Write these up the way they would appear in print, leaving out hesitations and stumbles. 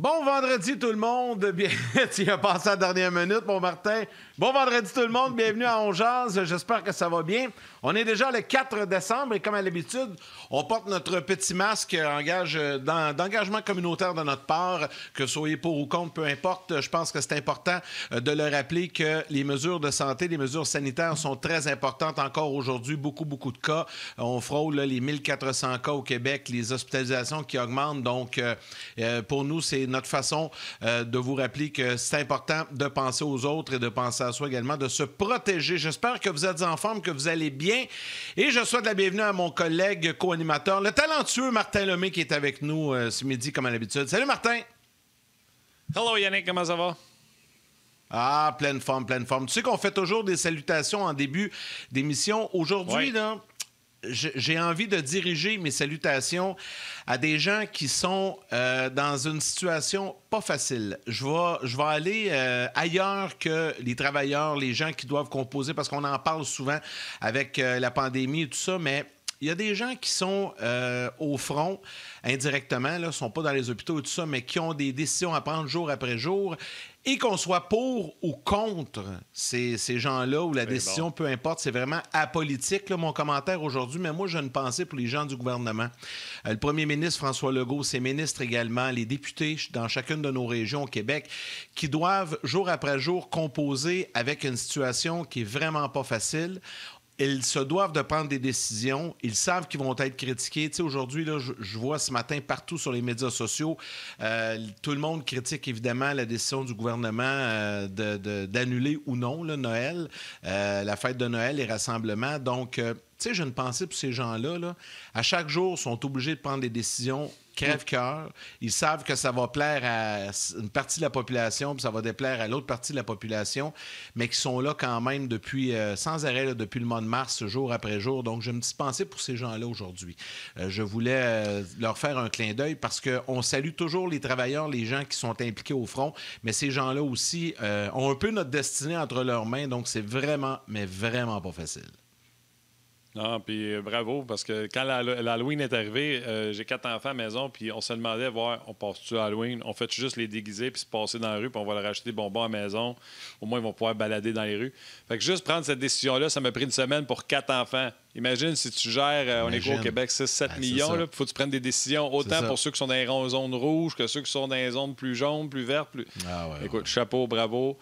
Bon vendredi tout le monde. Bien, tu as passé la dernière minute, mon Martin. Bon vendredi tout le monde. Bienvenue à On Jase. J'espère que ça va bien. On est déjà le 4 décembre et comme à l'habitude, on porte notre petit masque d'engagement communautaire de notre part, que vous soyez pour ou contre, peu importe. Je pense que c'est important de le rappeler que les mesures de santé, les mesures sanitaires sont très importantes encore aujourd'hui. Beaucoup de cas. On frôle là, les 1400 cas au Québec, les hospitalisations qui augmentent. Donc, pour nous, c'est notre façon de vous rappeler que c'est important de penser aux autres et de penser à soi également, de se protéger. J'espère que vous êtes en forme, que vous allez bien. Et je souhaite la bienvenue à mon collègue co-animateur, le talentueux Martin Lemay, qui est avec nous ce midi, comme à l'habitude. Salut, Martin! Hello, Yannick, comment ça va? Ah, pleine forme. Tu sais qu'on fait toujours des salutations en début d'émission. Aujourd'hui, là, j'ai envie de diriger mes salutations à des gens qui sont dans une situation pas facile. Je vais aller ailleurs que les travailleurs, les gens qui doivent composer, parce qu'on en parle souvent avec la pandémie et tout ça, mais il y a des gens qui sont au front indirectement, ne sont pas dans les hôpitaux et tout ça, mais qui ont des décisions à prendre jour après jour. Et qu'on soit pour ou contre ces gens-là, ou la décision, peu importe, c'est vraiment apolitique, là, mon commentaire aujourd'hui, mais moi, j'ai une pensée pour les gens du gouvernement. Le premier ministre François Legault, ses ministres également, les députés dans chacune de nos régions au Québec, qui doivent, jour après jour, composer avec une situation qui est vraiment pas facile. Ils se doivent de prendre des décisions. Ils savent qu'ils vont être critiqués. Tu sais, aujourd'hui, là, je vois ce matin partout sur les médias sociaux, tout le monde critique évidemment la décision du gouvernement d'annuler ou non là, Noël, la fête de Noël, les rassemblements. Donc, tu sais, j'ai une pensée pour ces gens-là. Là. À chaque jour, ils sont obligés de prendre des décisions crève-cœur. Ils savent que ça va plaire à une partie de la population, puis ça va déplaire à l'autre partie de la population, mais qui sont là quand même depuis, sans arrêt, là, depuis le mois de mars, jour après jour. Donc, j'ai une petite pensée pour ces gens-là aujourd'hui. Je voulais leur faire un clin d'œil parce qu'on salue toujours les travailleurs, les gens qui sont impliqués au front, mais ces gens-là aussi ont un peu notre destinée entre leurs mains, donc c'est vraiment, mais vraiment pas facile. Non, puis bravo, parce que quand l'Halloween est arrivé, j'ai 4 enfants à la maison, puis on se demandait, on passe-tu à Halloween? On fait juste les déguiser, puis se passer dans la rue, puis on va leur acheter des bonbons à la maison. Au moins, ils vont pouvoir balader dans les rues. Fait que juste prendre cette décision-là, ça m'a pris une semaine pour 4 enfants. Imagine si tu gères, on est quoi au Québec, 6-7 millions, il faut que tu prennes des décisions, autant pour ceux qui sont dans les zones rouges que ceux qui sont dans les zones plus jaunes, plus vertes. Écoute, chapeau, bravo.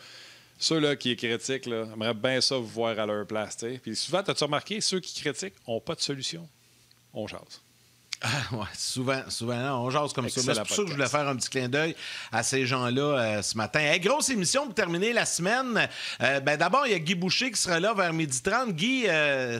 Ceux-là qui critiquent, là, j'aimerais bien ça vous voir à leur place. T'sais. Puis souvent, as-tu remarqué, ceux qui critiquent n'ont pas de solution. On jase. Ah, ouais, souvent, on jase comme ça. Mais c'est pour ça que je voulais faire un petit clin d'œil à ces gens-là ce matin. Hey, grosse émission pour terminer la semaine. D'abord, il y a Guy Boucher qui sera là vers 12h30. Guy,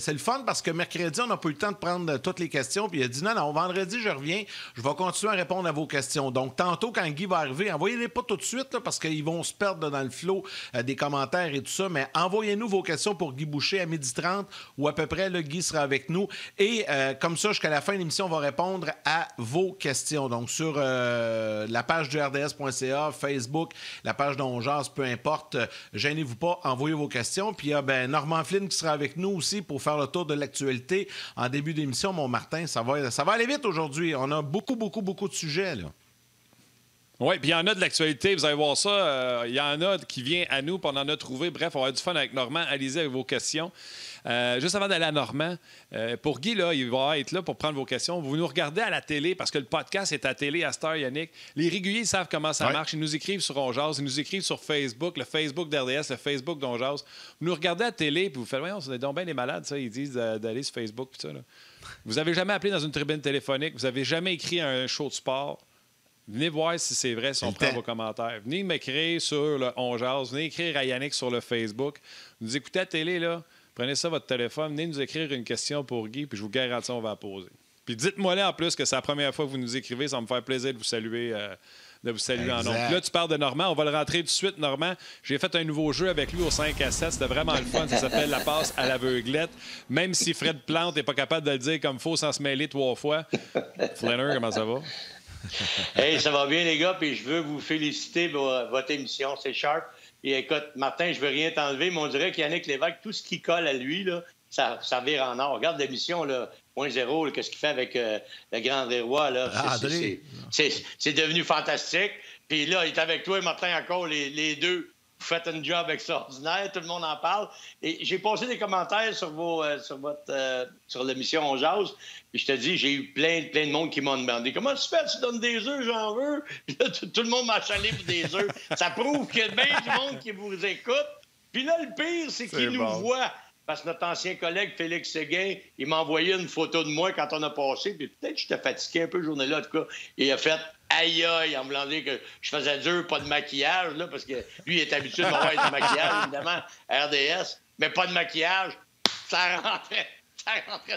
c'est le fun parce que mercredi, on n'a pas eu le temps de prendre toutes les questions. Puis il a dit non, vendredi, je reviens. Je vais continuer à répondre à vos questions. Donc, tantôt, quand Guy va arriver, envoyez-les pas tout de suite là, parce qu'ils vont se perdre dans le flot des commentaires et tout ça. Mais envoyez-nous vos questions pour Guy Boucher à 12h30 ou à peu près. Là, Guy sera avec nous. Et comme ça, jusqu'à la fin de l'émission, on va répondre à vos questions. Donc, sur la page du RDS.ca, Facebook, la page d'On Jase, peu importe, gênez-vous pas, envoyez vos questions. Puis il y a Normand Flynn qui sera avec nous aussi pour faire le tour de l'actualité en début d'émission. Mon Martin, ça va aller vite aujourd'hui. On a beaucoup de sujets, là. Oui, puis il y en a de l'actualité, vous allez voir ça. Il y en a qui vient à nous, puis on en a trouvé. Bref, on va avoir du fun avec Normand. Allez-y avec vos questions. Juste avant d'aller à Normand, pour Guy, là, il va être là pour prendre vos questions. Vous nous regardez à la télé, parce que le podcast est à la télé à cette heure, Yannick. Les réguliers ils savent comment ça marche. Ils nous écrivent sur On Jase, ils nous écrivent sur Facebook, le Facebook d'RDS, le Facebook d'On Jase. Vous nous regardez à la télé, puis vous faites « Voyons, c'est donc bien des malades, ça. » Ils disent d'aller sur Facebook, puis ça. Là. Vous n'avez jamais appelé dans une tribune téléphonique, vous n'avez jamais écrit un show de sport. Venez voir si c'est vrai, si on prend vos commentaires. Venez m'écrire sur le On Jase, venez écrire à Yannick sur le Facebook. Vous nous écoutez à la télé, là, prenez ça votre téléphone, venez nous écrire une question pour Guy, puis je vous garantis on va la poser. Puis dites-moi là en plus que c'est la première fois que vous nous écrivez, ça va me faire plaisir de vous saluer en nom. Là, tu parles de Normand, on va le rentrer tout de suite, Normand. J'ai fait un nouveau jeu avec lui au 5 à 7, c'était vraiment le fun, ça s'appelle la passe à l'aveuglette. Même si Fred Plante n'est pas capable de le dire comme il faut sans se mêler 3 fois. Flanner, comment ça va? Hey, ça va bien, les gars, puis je veux vous féliciter pour votre émission, c'est sharp. Et écoute, Martin, je veux rien t'enlever, mais on dirait qu'Yannick Lévesque, tout ce qui colle à lui, là, ça vire en or. Regarde l'émission, là. 2.0, qu'est-ce qu'il fait avec le grand André Roy, là. C'est devenu fantastique. Puis là, il est avec toi et Martin encore, les deux. Vous faites un job extraordinaire, tout le monde en parle. Et j'ai passé des commentaires sur l'émission On Jase. Puis je te dis, j'ai eu plein de monde qui m'ont demandé comment tu fais, tu donnes des œufs, j'en veux. Puis là, tout le monde m'a chalé pour des œufs. Ça prouve qu'il y a bien du monde qui vous écoute. Puis là, le pire, c'est qu'il nous voit. Parce que notre ancien collègue, Félix Séguin, il m'a envoyé une photo de moi quand on a passé. Puis peut-être que j'étais fatigué un peu, journée-là, en tout cas. Et il a fait aïe, en me disant que je faisais dur, pas de maquillage, là, parce que lui, il est habitué de m'avoir du maquillage, évidemment, à RDS. Mais pas de maquillage. Ça rentrait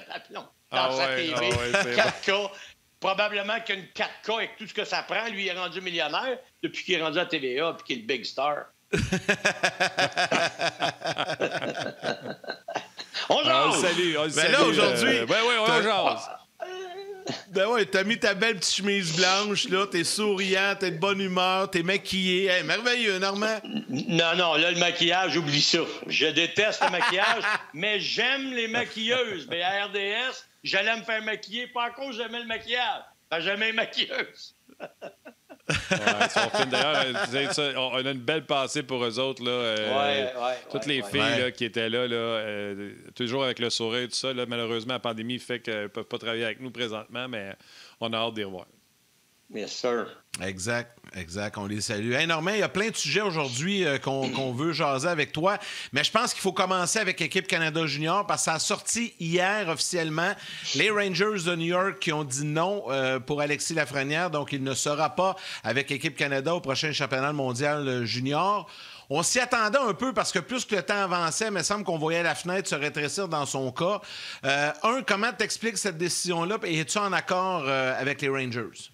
d'aplomb dans sa TV. 4K. Probablement qu'une 4K avec tout ce que ça prend. Lui, il est rendu millionnaire depuis qu'il est rendu à TVA puis qu'il est le big star. On jase! Salut! Ben là, aujourd'hui... on jase! Ben ouais, t'as mis ta belle petite chemise blanche, là, t'es souriant, t'es de bonne humeur, t'es maquillé. Hey, merveilleux, Normand! Non, là, le maquillage, oublie ça. Je déteste le maquillage, mais j'aime les maquilleuses. Mais à RDS, j'allais me faire maquiller, pas à cause j'aimais le maquillage. J'aimais les maquilleuses. Son film, d'ailleurs, on a une belle pensée pour eux autres. Là, toutes les filles là, qui étaient là, toujours avec le sourire, tout ça. Là, malheureusement, la pandémie fait qu'elles ne peuvent pas travailler avec nous présentement, mais on a hâte d'y revoir. Bien sûr. Exact. On les salue. Hey, Normand, il y a plein de sujets aujourd'hui qu'on veut jaser avec toi, mais je pense qu'il faut commencer avec Équipe Canada Junior parce que ça a sorti hier officiellement. Les Rangers de New York qui ont dit non pour Alexis Lafrenière, donc il ne sera pas avec Équipe Canada au prochain championnat mondial junior. On s'y attendait un peu parce que plus que le temps avançait, il me semble qu'on voyait la fenêtre se rétrécir dans son cas. Comment t'expliques cette décision-là et es-tu en accord avec les Rangers?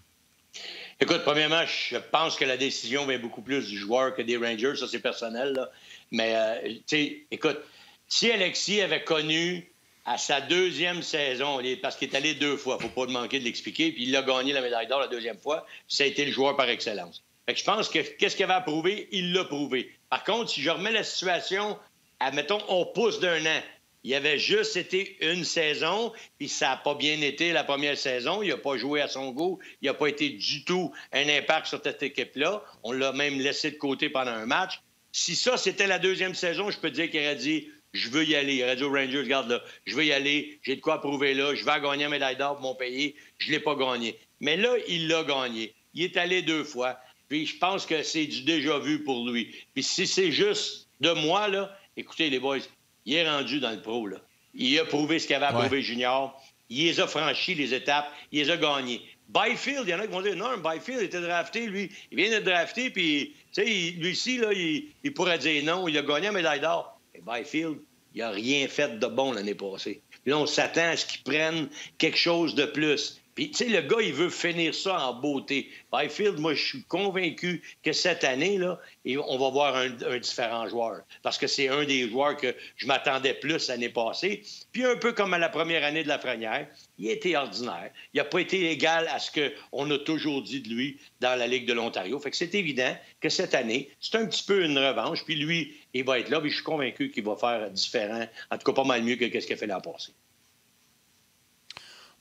Écoute, premièrement, je pense que la décision vient beaucoup plus du joueur que des Rangers. Ça, c'est personnel, là. Mais, tu sais, écoute, si Alexis avait connu à sa deuxième saison, parce qu'il est allé 2 fois, il ne faut pas manquer de l'expliquer, puis il a gagné la médaille d'or la 2e fois, ça a été le joueur par excellence. Fait que je pense que qu'est-ce qu'il avait à prouver, il l'a prouvé. Par contre, si je remets la situation, admettons, on pousse d'1 an. Il avait juste été une saison, puis ça n'a pas bien été la première saison. Il n'a pas joué à son goût. Il n'a pas été du tout un impact sur cette équipe-là. On l'a même laissé de côté pendant un match. Si ça, c'était la 2e saison, je peux te dire qu'il aurait dit « Je veux y aller ». Il aurait dit aux Rangers « Regarde là, je veux y aller, j'ai de quoi prouver là, je vais gagner la médaille d'or pour mon pays. Je ne l'ai pas gagné. » Mais là, il l'a gagné. Il est allé 2 fois. Puis je pense que c'est du déjà-vu pour lui. Puis si c'est juste de moi, là, écoutez les boys, il est rendu dans le pro, là. Il a prouvé ce qu'il avait à prouver junior. Il les a franchis, les étapes. Il les a gagnés. Byfield, il y en a qui vont dire, non, Byfield était drafté, lui. Il vient d'être drafté, puis, tu sais, lui ici, là, il pourrait dire non. Il a gagné la médaille d'or. Mais Byfield, il n'a rien fait de bon l'année passée. Puis là, on s'attend à ce qu'il prenne quelque chose de plus. Puis, tu sais, le gars, il veut finir ça en beauté. Byfield, moi, je suis convaincu que cette année, là, on va voir un différent joueur. Parce que c'est un des joueurs que je m'attendais plus l'année passée. Puis, un peu comme à la première année de Lafrenière, il a été ordinaire. Il n'a pas été égal à ce qu'on a toujours dit de lui dans la Ligue de l'Ontario. Fait que c'est évident que cette année, c'est un petit peu une revanche. Puis lui, il va être là. Puis je suis convaincu qu'il va faire différent. En tout cas, pas mal mieux que ce qu'il a fait l'an passé.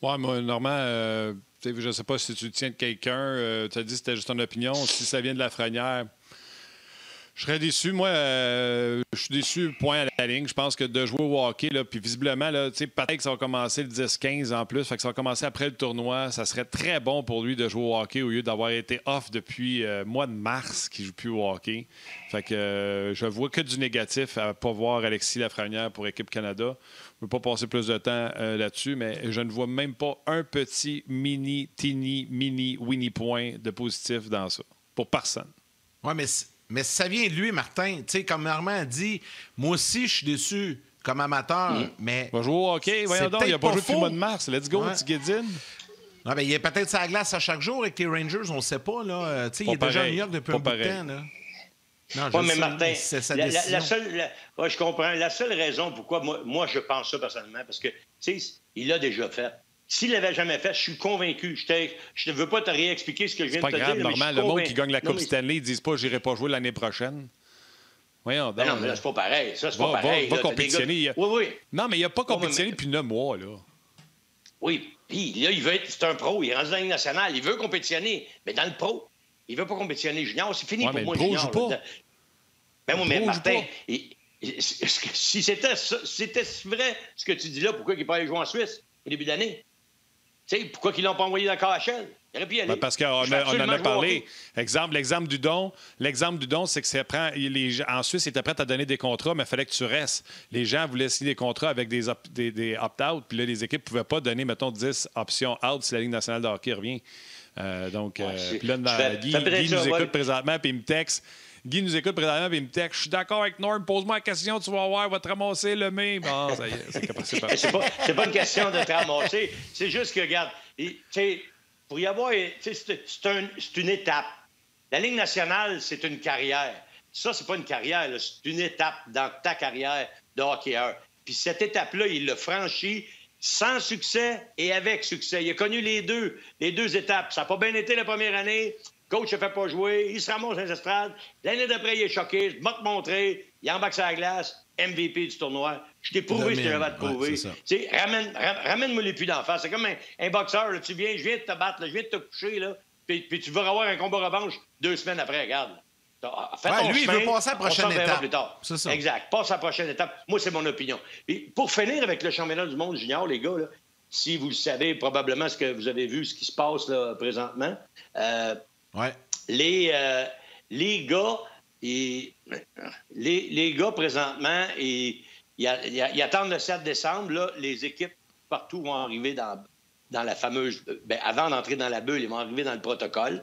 Oui, moi, Normand, je ne sais pas si tu tiens de quelqu'un. Tu as dit que c'était juste ton opinion. Si ça vient de Lafrenière, je serais déçu. Moi, je suis déçu, point à la ligne. Je pense que de jouer au hockey, là, puis visiblement, peut-être que ça va commencer le 10-15 en plus. Fait que ça va commencer après le tournoi. Ça serait très bon pour lui de jouer au hockey au lieu d'avoir été off depuis mois de mars qu'il ne joue plus au hockey. Fait que je vois que du négatif à ne pas voir Alexis Lafrenière pour Équipe Canada. Je ne veux pas passer plus de temps là-dessus, mais je ne vois même pas un petit mini Winnie point de positif dans ça. Pour personne. Oui, mais ça vient de lui, Martin. Tu sais, comme Normand a dit, moi aussi, je suis déçu comme amateur, mais... Il va jouer au hockey. Voyons donc, il n'a pas joué depuis le mois de mars. Let's go, petit Guédine. Non, mais il est peut-être sur la glace à chaque jour avec les Rangers, on ne sait pas. Là. Tu sais, il est déjà à New York depuis un bout de temps. Là. Oui, mais Martin, je comprends. La seule raison pourquoi moi je pense ça personnellement, parce que, tu sais, il l'a déjà fait. S'il ne l'avait jamais fait, je suis convaincu. Je ne veux pas te réexpliquer ce que je viens de te dire. C'est pas grave, Normand. Le monde qui gagne la Coupe Stanley, ils ne disent pas « j'irai pas jouer l'année prochaine ». Voyons donc. Non, mais là, c'est pas pareil. Ça, c'est pas pareil. Va compétitionner. Oui. Non, mais il n'a pas compétitionné depuis 9 mois, là. Oui, puis là, c'est un pro, il est rendu dans la Ligue nationale, il veut compétitionner, mais dans le pro, il veut pas compétitionner junior, c'est fini pour moi, pro junior. Joue pas. Ben moi, mais Martin, si c'était vrai ce que tu dis là, pourquoi il n'est pas allé jouer en Suisse au début d'année? Tu sais, pourquoi ils l'ont pas envoyé dans le KHL? Il aurait pu y aller. Parce qu'on en a parlé. L'exemple du don, c'est que ça prend. En Suisse, ils étaient prêts à donner des contrats, mais il fallait que tu restes. Les gens voulaient signer des contrats avec des opt-out, puis là, les équipes ne pouvaient pas donner, mettons, 10 options out si la Ligue nationale de hockey revient. Puis là, Guy nous écoute présentement, puis il me texte. Guy nous écoute présentement, puis il me texte. Je suis d'accord avec Norm, pose-moi la question, tu vas voir, va te ramasser le mai. Bon, ça y est, c'est passé par c'est pas une question de te ramasser. C'est juste que, regarde, pour y avoir. C'est une étape. La Ligue nationale, c'est une carrière. Ça, c'est pas une carrière, là, c'est une étape dans ta carrière de hockeyeur. Puis cette étape-là, il l'a franchie sans succès et avec succès. Il a connu les deux étapes. Ça n'a pas bien été la première année. Coach ne fait pas jouer. Il se ramasse dans les estrades. L'année d'après, il est choqué. Je vais te montrer. Il embarque sur la glace. MVP du tournoi. Je t'ai prouvé ce que j'avais à te prouver. Ramène-moi les puits d'en face. C'est comme un boxeur. Là, je viens de te battre. Là, je viens de te coucher. Là, puis tu vas avoir un combat revanche 2 semaines après. Regarde. Lui, il veut passer à la prochaine étape. Plus tard. C'est ça. Exact. Passe à la prochaine étape. Moi, c'est mon opinion. Et pour finir avec le championnat du monde junior, les gars, là, si vous le savez, probablement ce que vous avez vu, ce qui se passe là, présentement, les gars, les gars, présentement, ils attendent le 7 décembre. Là, les équipes partout vont arriver dans la fameuse... avant d'entrer dans la bulle, ils vont arriver dans le protocole.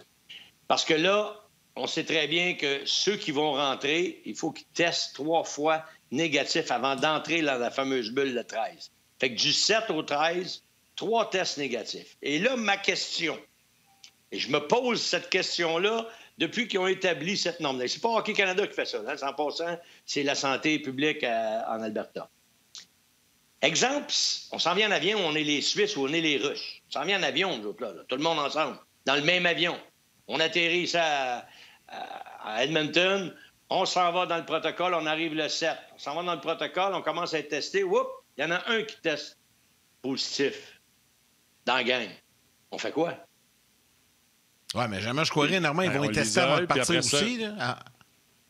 Parce que là, on sait très bien que ceux qui vont rentrer, il faut qu'ils testent 3 fois négatif avant d'entrer dans la fameuse bulle de 13. Fait que du 7 au 13, 3 tests négatifs. Et là, ma question, et je me pose cette question-là depuis qu'ils ont établi cette norme-là. C'est pas Hockey Canada qui fait ça. Hein? 100%, c'est la santé publique en Alberta. Exemple, on s'en vient en avion, on est les Suisses ou on est les Russes. On s'en vient en avion, nous autres, là, tout le monde ensemble, dans le même avion. On atterrit ça à Edmonton, on s'en va dans le protocole, on arrive le 7. On s'en va dans le protocole, on commence à être testé. Oups, il y en a un qui teste positif dans la gang. On fait quoi? Oui, mais jamais je croirais, normalement, ils vont être testés avant de partir aussi. Là.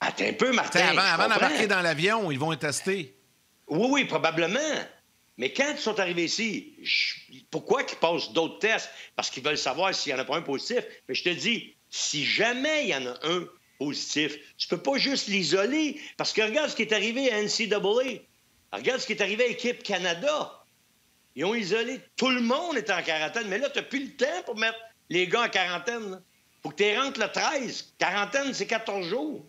Attends un peu, Martin. Avant d'embarquer dans l'avion, ils vont être testés. Oui, probablement. Mais quand ils sont arrivés ici, pourquoi qu'ils passent d'autres tests? Parce qu'ils veulent savoir s'il n'y en a pas un positif. Mais je te dis, si jamais il y en a un positif, tu peux pas juste l'isoler. Parce que regarde ce qui est arrivé à NCAA. Regarde ce qui est arrivé à Équipe Canada. Ils ont isolé. Tout le monde est en quarantaine. Mais là, tu n'as plus le temps pour mettre les gars en quarantaine. Là. Faut que tu rentres le 13. Quarantaine, c'est 14 jours.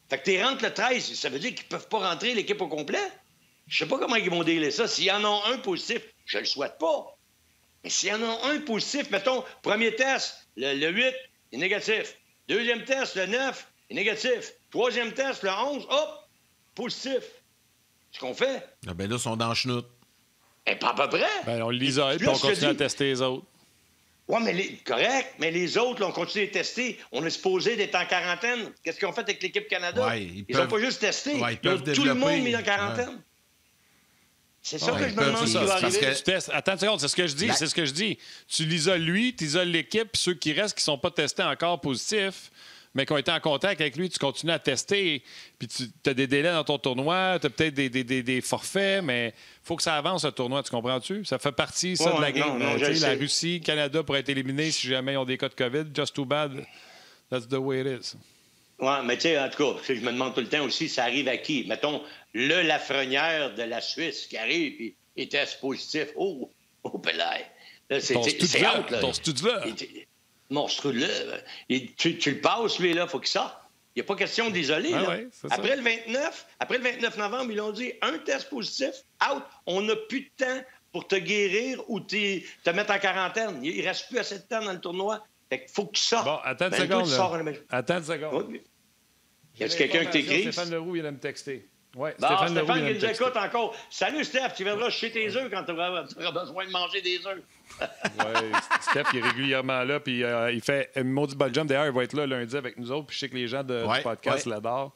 Fait que tu rentres le 13. Ça veut dire qu'ils peuvent pas rentrer l'équipe au complet. Je sais pas comment ils vont délai ça. S'il y en a un positif, je le souhaite pas. Mais s'il y en a un positif, mettons, premier test, le 8 est négatif. Deuxième test, le 9 est négatif. Troisième test, le 11, hop, positif. Ce qu'on fait. Ah ben là, ils sont dans le chenoute. Pas à peu près. Ben, on l'isole, puis on continue à tester les autres. Oui, mais correct. Mais les autres, là, on continue à les tester. On est supposé d'être en quarantaine. Qu'est-ce qu'ils ont fait avec l'équipe Canada? Ouais, ils n'ont pas juste testé. Ouais, ils ont tout le monde mis en quarantaine. Ouais. C'est ça que je me demande ce qui va arriver. Attends une seconde, c'est ce que je dis. C'est ce que je dis. Tu l'isoles lui, tu isoles l'équipe, puis ceux qui restent qui ne sont pas testés encore positifs, mais qui ont été en contact avec lui, tu continues à tester. Puis tu as des délais dans ton tournoi, tu as peut-être des forfaits, mais il faut que ça avance, le tournoi. Tu comprends-tu? Ça fait partie, de la game. La Russie, le Canada pourrait être éliminé si jamais ils ont des cas de COVID. Just too bad. That's the way it is. Oui, mais tu sais, en tout cas, je me demande tout le temps aussi, ça arrive à qui? Mettons, le Lafrenière de la Suisse qui arrive et il teste positif. Oh, Pelay. C'est out, là. Ton studio-là. Monstrueux-là. Tu le passes, lui, là, il faut qu'il sorte. Il n'y a pas question d'isoler. Après le 29 novembre, ils l'ont dit, un test positif, out. On n'a plus de temps pour te guérir ou te mettre en quarantaine. Il ne reste plus assez de temps dans le tournoi. Fait qu'il faut que tu sortes. Bon, attends une seconde. Attends une seconde. Oui. Y a-t-il quelqu'un qui t'écrit? Stéphane Leroux vient de me texter. Oui, Stéphane qui nous écoute encore. Salut, Steph, tu viendras chez tes œufs quand tu auras besoin de manger des œufs. Oui, Steph, il est régulièrement là, puis il fait un maudit ball jump. D'ailleurs, il va être là lundi avec nous autres, puis je sais que les gens du podcast l'adorent.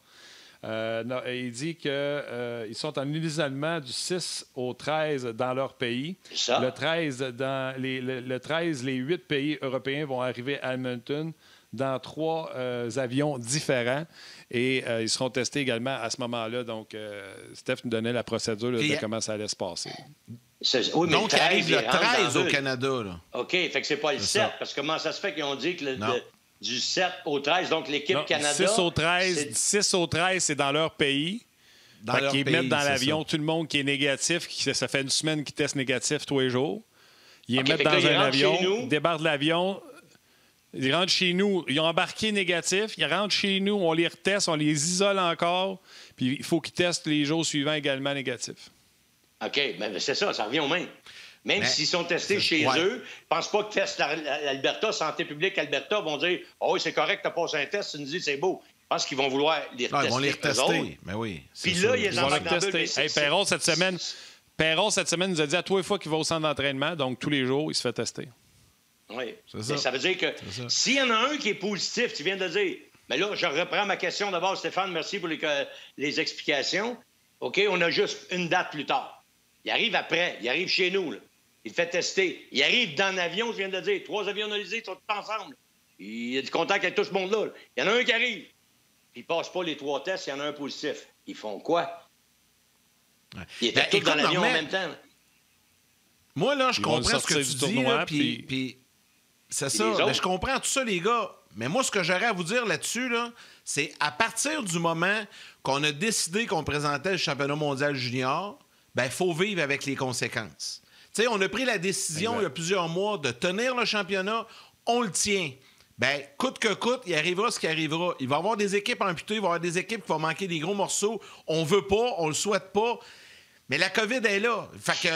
Il dit qu'ils sont en isolement du 6 au 13 dans leur pays. Ça. Le 13, les 8 pays européens vont arriver à Edmonton dans 3 avions différents. Et ils seront testés également à ce moment-là. Donc, Steph nous donnait la procédure de comment ça allait se passer. Oui, mais donc, il arrive le 13 au Canada. Là. OK, fait que c'est pas le 7. Parce que comment ça se fait qu'ils ont dit que du 7 au 13, donc l'équipe Canada... 6 au 13, c'est dans leur pays. Ils mettent dans l'avion tout le monde qui est négatif. Ça fait une semaine qu'ils testent négatif tous les jours. Ils les mettent dans un avion, ils débarquent de l'avion... Ils rentrent chez nous, ils ont embarqué négatif, ils rentrent chez nous, on les reteste, on les isole encore, puis il faut qu'ils testent les jours suivants également négatifs. OK, mais c'est ça revient au même. Même s'ils sont testés chez eux, je pense pas que Test l'Alberta, Santé publique Alberta vont dire « Oh oui, c'est correct, t'as passé un test, tu nous dis c'est beau ». Je pense qu'ils vont vouloir les retester. Ils vont les retester, mais oui. Puis là, ils vont les tester. Perron, cette semaine, nous a dit à tous les fois qu'il va au centre d'entraînement, donc tous les jours, il se fait tester. Oui. Ça veut dire que s'il y en a un qui est positif, tu viens de le dire. Mais là, je reprends ma question d'abord, Stéphane. Merci pour les explications. OK, on a juste une date plus tard. Il arrive après. Il arrive chez nous. Là. Il fait tester. Il arrive dans l'avion, tu viens de le dire. 3 avions analysés, ils sont tous ensemble. Il y a du contact avec tout ce monde-là. Là. Il y en a un qui arrive. Puis il ne passe pas les 3 tests, il y en a un positif. Ils font quoi? Ils étaient tous dans l'avion en même temps. Là. Moi, là, je comprends ce que tu dis. Puis c'est ça. Mais je comprends tout ça, les gars. Mais moi, ce que j'aurais à vous dire là-dessus, là, c'est à partir du moment qu'on a décidé qu'on présentait le championnat mondial junior, il faut vivre avec les conséquences. Tu sais, on a pris la décision il y a plusieurs mois de tenir le championnat. On le tient. Coûte que coûte, il arrivera ce qui arrivera. Il va y avoir des équipes amputées, il va y avoir des équipes qui vont manquer des gros morceaux. On veut pas, on le souhaite pas. Mais la COVID est là. Fait que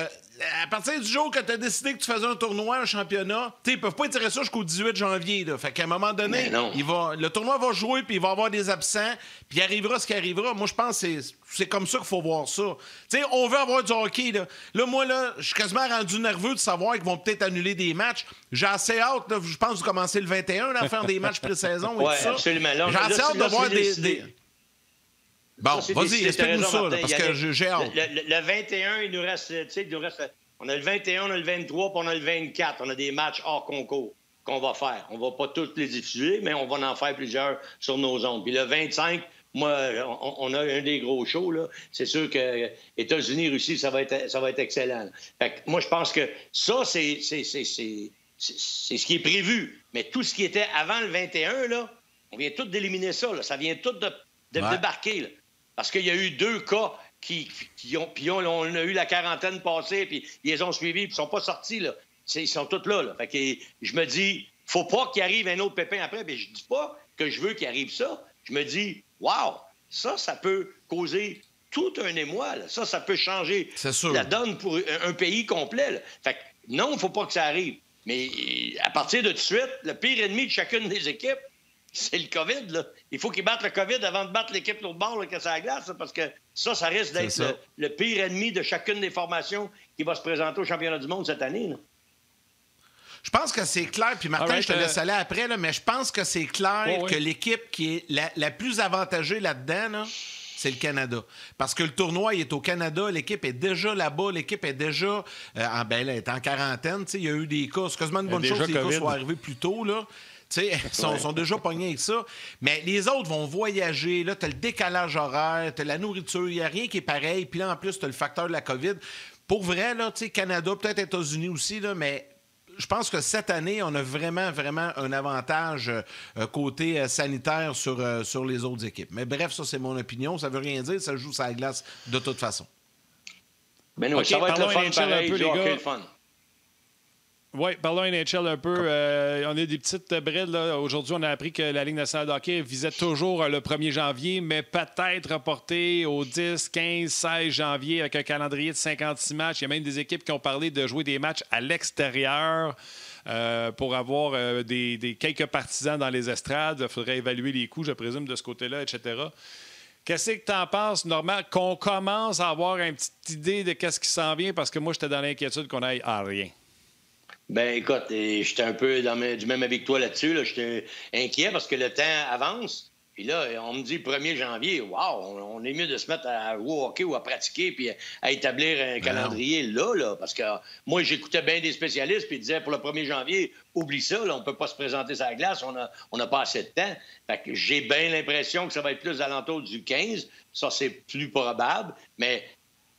à partir du jour que tu as décidé que tu faisais un tournoi, un championnat, ils peuvent pas étirer ça jusqu'au 18 janvier. Là. Fait qu'à un moment donné, le tournoi va jouer, puis il va y avoir des absents, puis il arrivera ce qui arrivera. Moi, je pense que c'est comme ça qu'il faut voir ça. T'sais, on veut avoir du hockey. Là, moi, je suis quasiment rendu nerveux de savoir qu'ils vont peut-être annuler des matchs. J'ai assez hâte, je pense, de commencer le 21 à faire des matchs pré-saison et tout ça. Absolument. J'ai assez hâte de voir des... Bon, vas-y, explique-nous ça, parce que j'ai hâte. Le 21, il nous reste... On a le 21, on a le 23, puis on a le 24. On a des matchs hors concours qu'on va faire. On va pas tous les diffuser, mais on va en faire plusieurs sur nos ondes. Puis le 25, moi, on a un des gros shows, là. C'est sûr que États-Unis, Russie, ça va être excellent. Fait que moi, je pense que ça, c'est ce qui est prévu. Mais tout ce qui était avant le 21, là, on vient tout d'éliminer ça. Là. Ça vient tout de débarquer. Là. Parce qu'il y a eu 2 cas on a eu la quarantaine passée, puis ils les ont suivis, puis ils ne sont pas sortis. Là. Ils sont tous là. Fait que je me dis, faut pas qu'il arrive un autre pépin après. Mais je dis pas que je veux qu'il arrive ça. Je me dis, wow, ça peut causer tout un émoi. Là. Ça peut changer la donne pour un pays complet. Là. Fait que non, il ne faut pas que ça arrive. Mais à partir de tout de suite, le pire ennemi de chacune des équipes, c'est le COVID. Là. Il faut qu'ils battent le COVID avant de battre l'équipe de l'autre bord là, que ça glace, là, parce que ça risque d'être le pire ennemi de chacune des formations qui va se présenter au championnat du monde cette année. Là. Je pense que c'est clair, puis Martin, je te laisse aller après, là, mais je pense que c'est clair que l'équipe qui est la plus avantagée là-dedans, là, c'est le Canada. Parce que le tournoi, il est au Canada, l'équipe est déjà là-bas, l'équipe est déjà elle est en quarantaine. Il y a eu des cas, c'est quasiment une bonne chose que les cas soient arrivés plus tôt, là. Ils sont déjà pognés avec ça. Mais les autres vont voyager. Là, tu as le décalage horaire, tu as la nourriture. Il n'y a rien qui est pareil. Puis là, en plus, tu as le facteur de la COVID. Pour vrai, là, Canada, peut-être États-Unis aussi, là, mais je pense que cette année, on a vraiment, vraiment un avantage côté sanitaire sur les autres équipes. Mais bref, ça, c'est mon opinion. Ça ne veut rien dire. Ça joue sur la glace de toute façon. Mais non, ça va être le fun pareil, les gars. Le fun. Oui, parlons NHL un peu. On a des petites brides. Là. Aujourd'hui, on a appris que la Ligue nationale de hockey visait toujours le 1er janvier, mais peut-être reporté au 10, 15, 16 janvier avec un calendrier de 56 matchs. Il y a même des équipes qui ont parlé de jouer des matchs à l'extérieur pour avoir quelques partisans dans les estrades. Il faudrait évaluer les coûts, je présume, de ce côté-là, etc. Qu'est-ce que tu en penses, Normand, qu'on commence à avoir une petite idée de qu'est-ce qui s'en vient? Parce que moi, j'étais dans l'inquiétude qu'on aille à rien. Ben écoute, j'étais un peu du même avec toi là-dessus. Là. J'étais inquiet parce que le temps avance. Puis là, on me dit le 1er janvier, wow, on est mieux de se mettre à jouer au hockey ou à pratiquer puis à établir un calendrier là. Parce que moi, j'écoutais bien des spécialistes puis ils disaient pour le 1er janvier, oublie ça, là, on ne peut pas se présenter sur la glace, on n'a pas assez de temps. Fait que j'ai bien l'impression que ça va être plus alentour du 15. Ça, c'est plus probable. Mais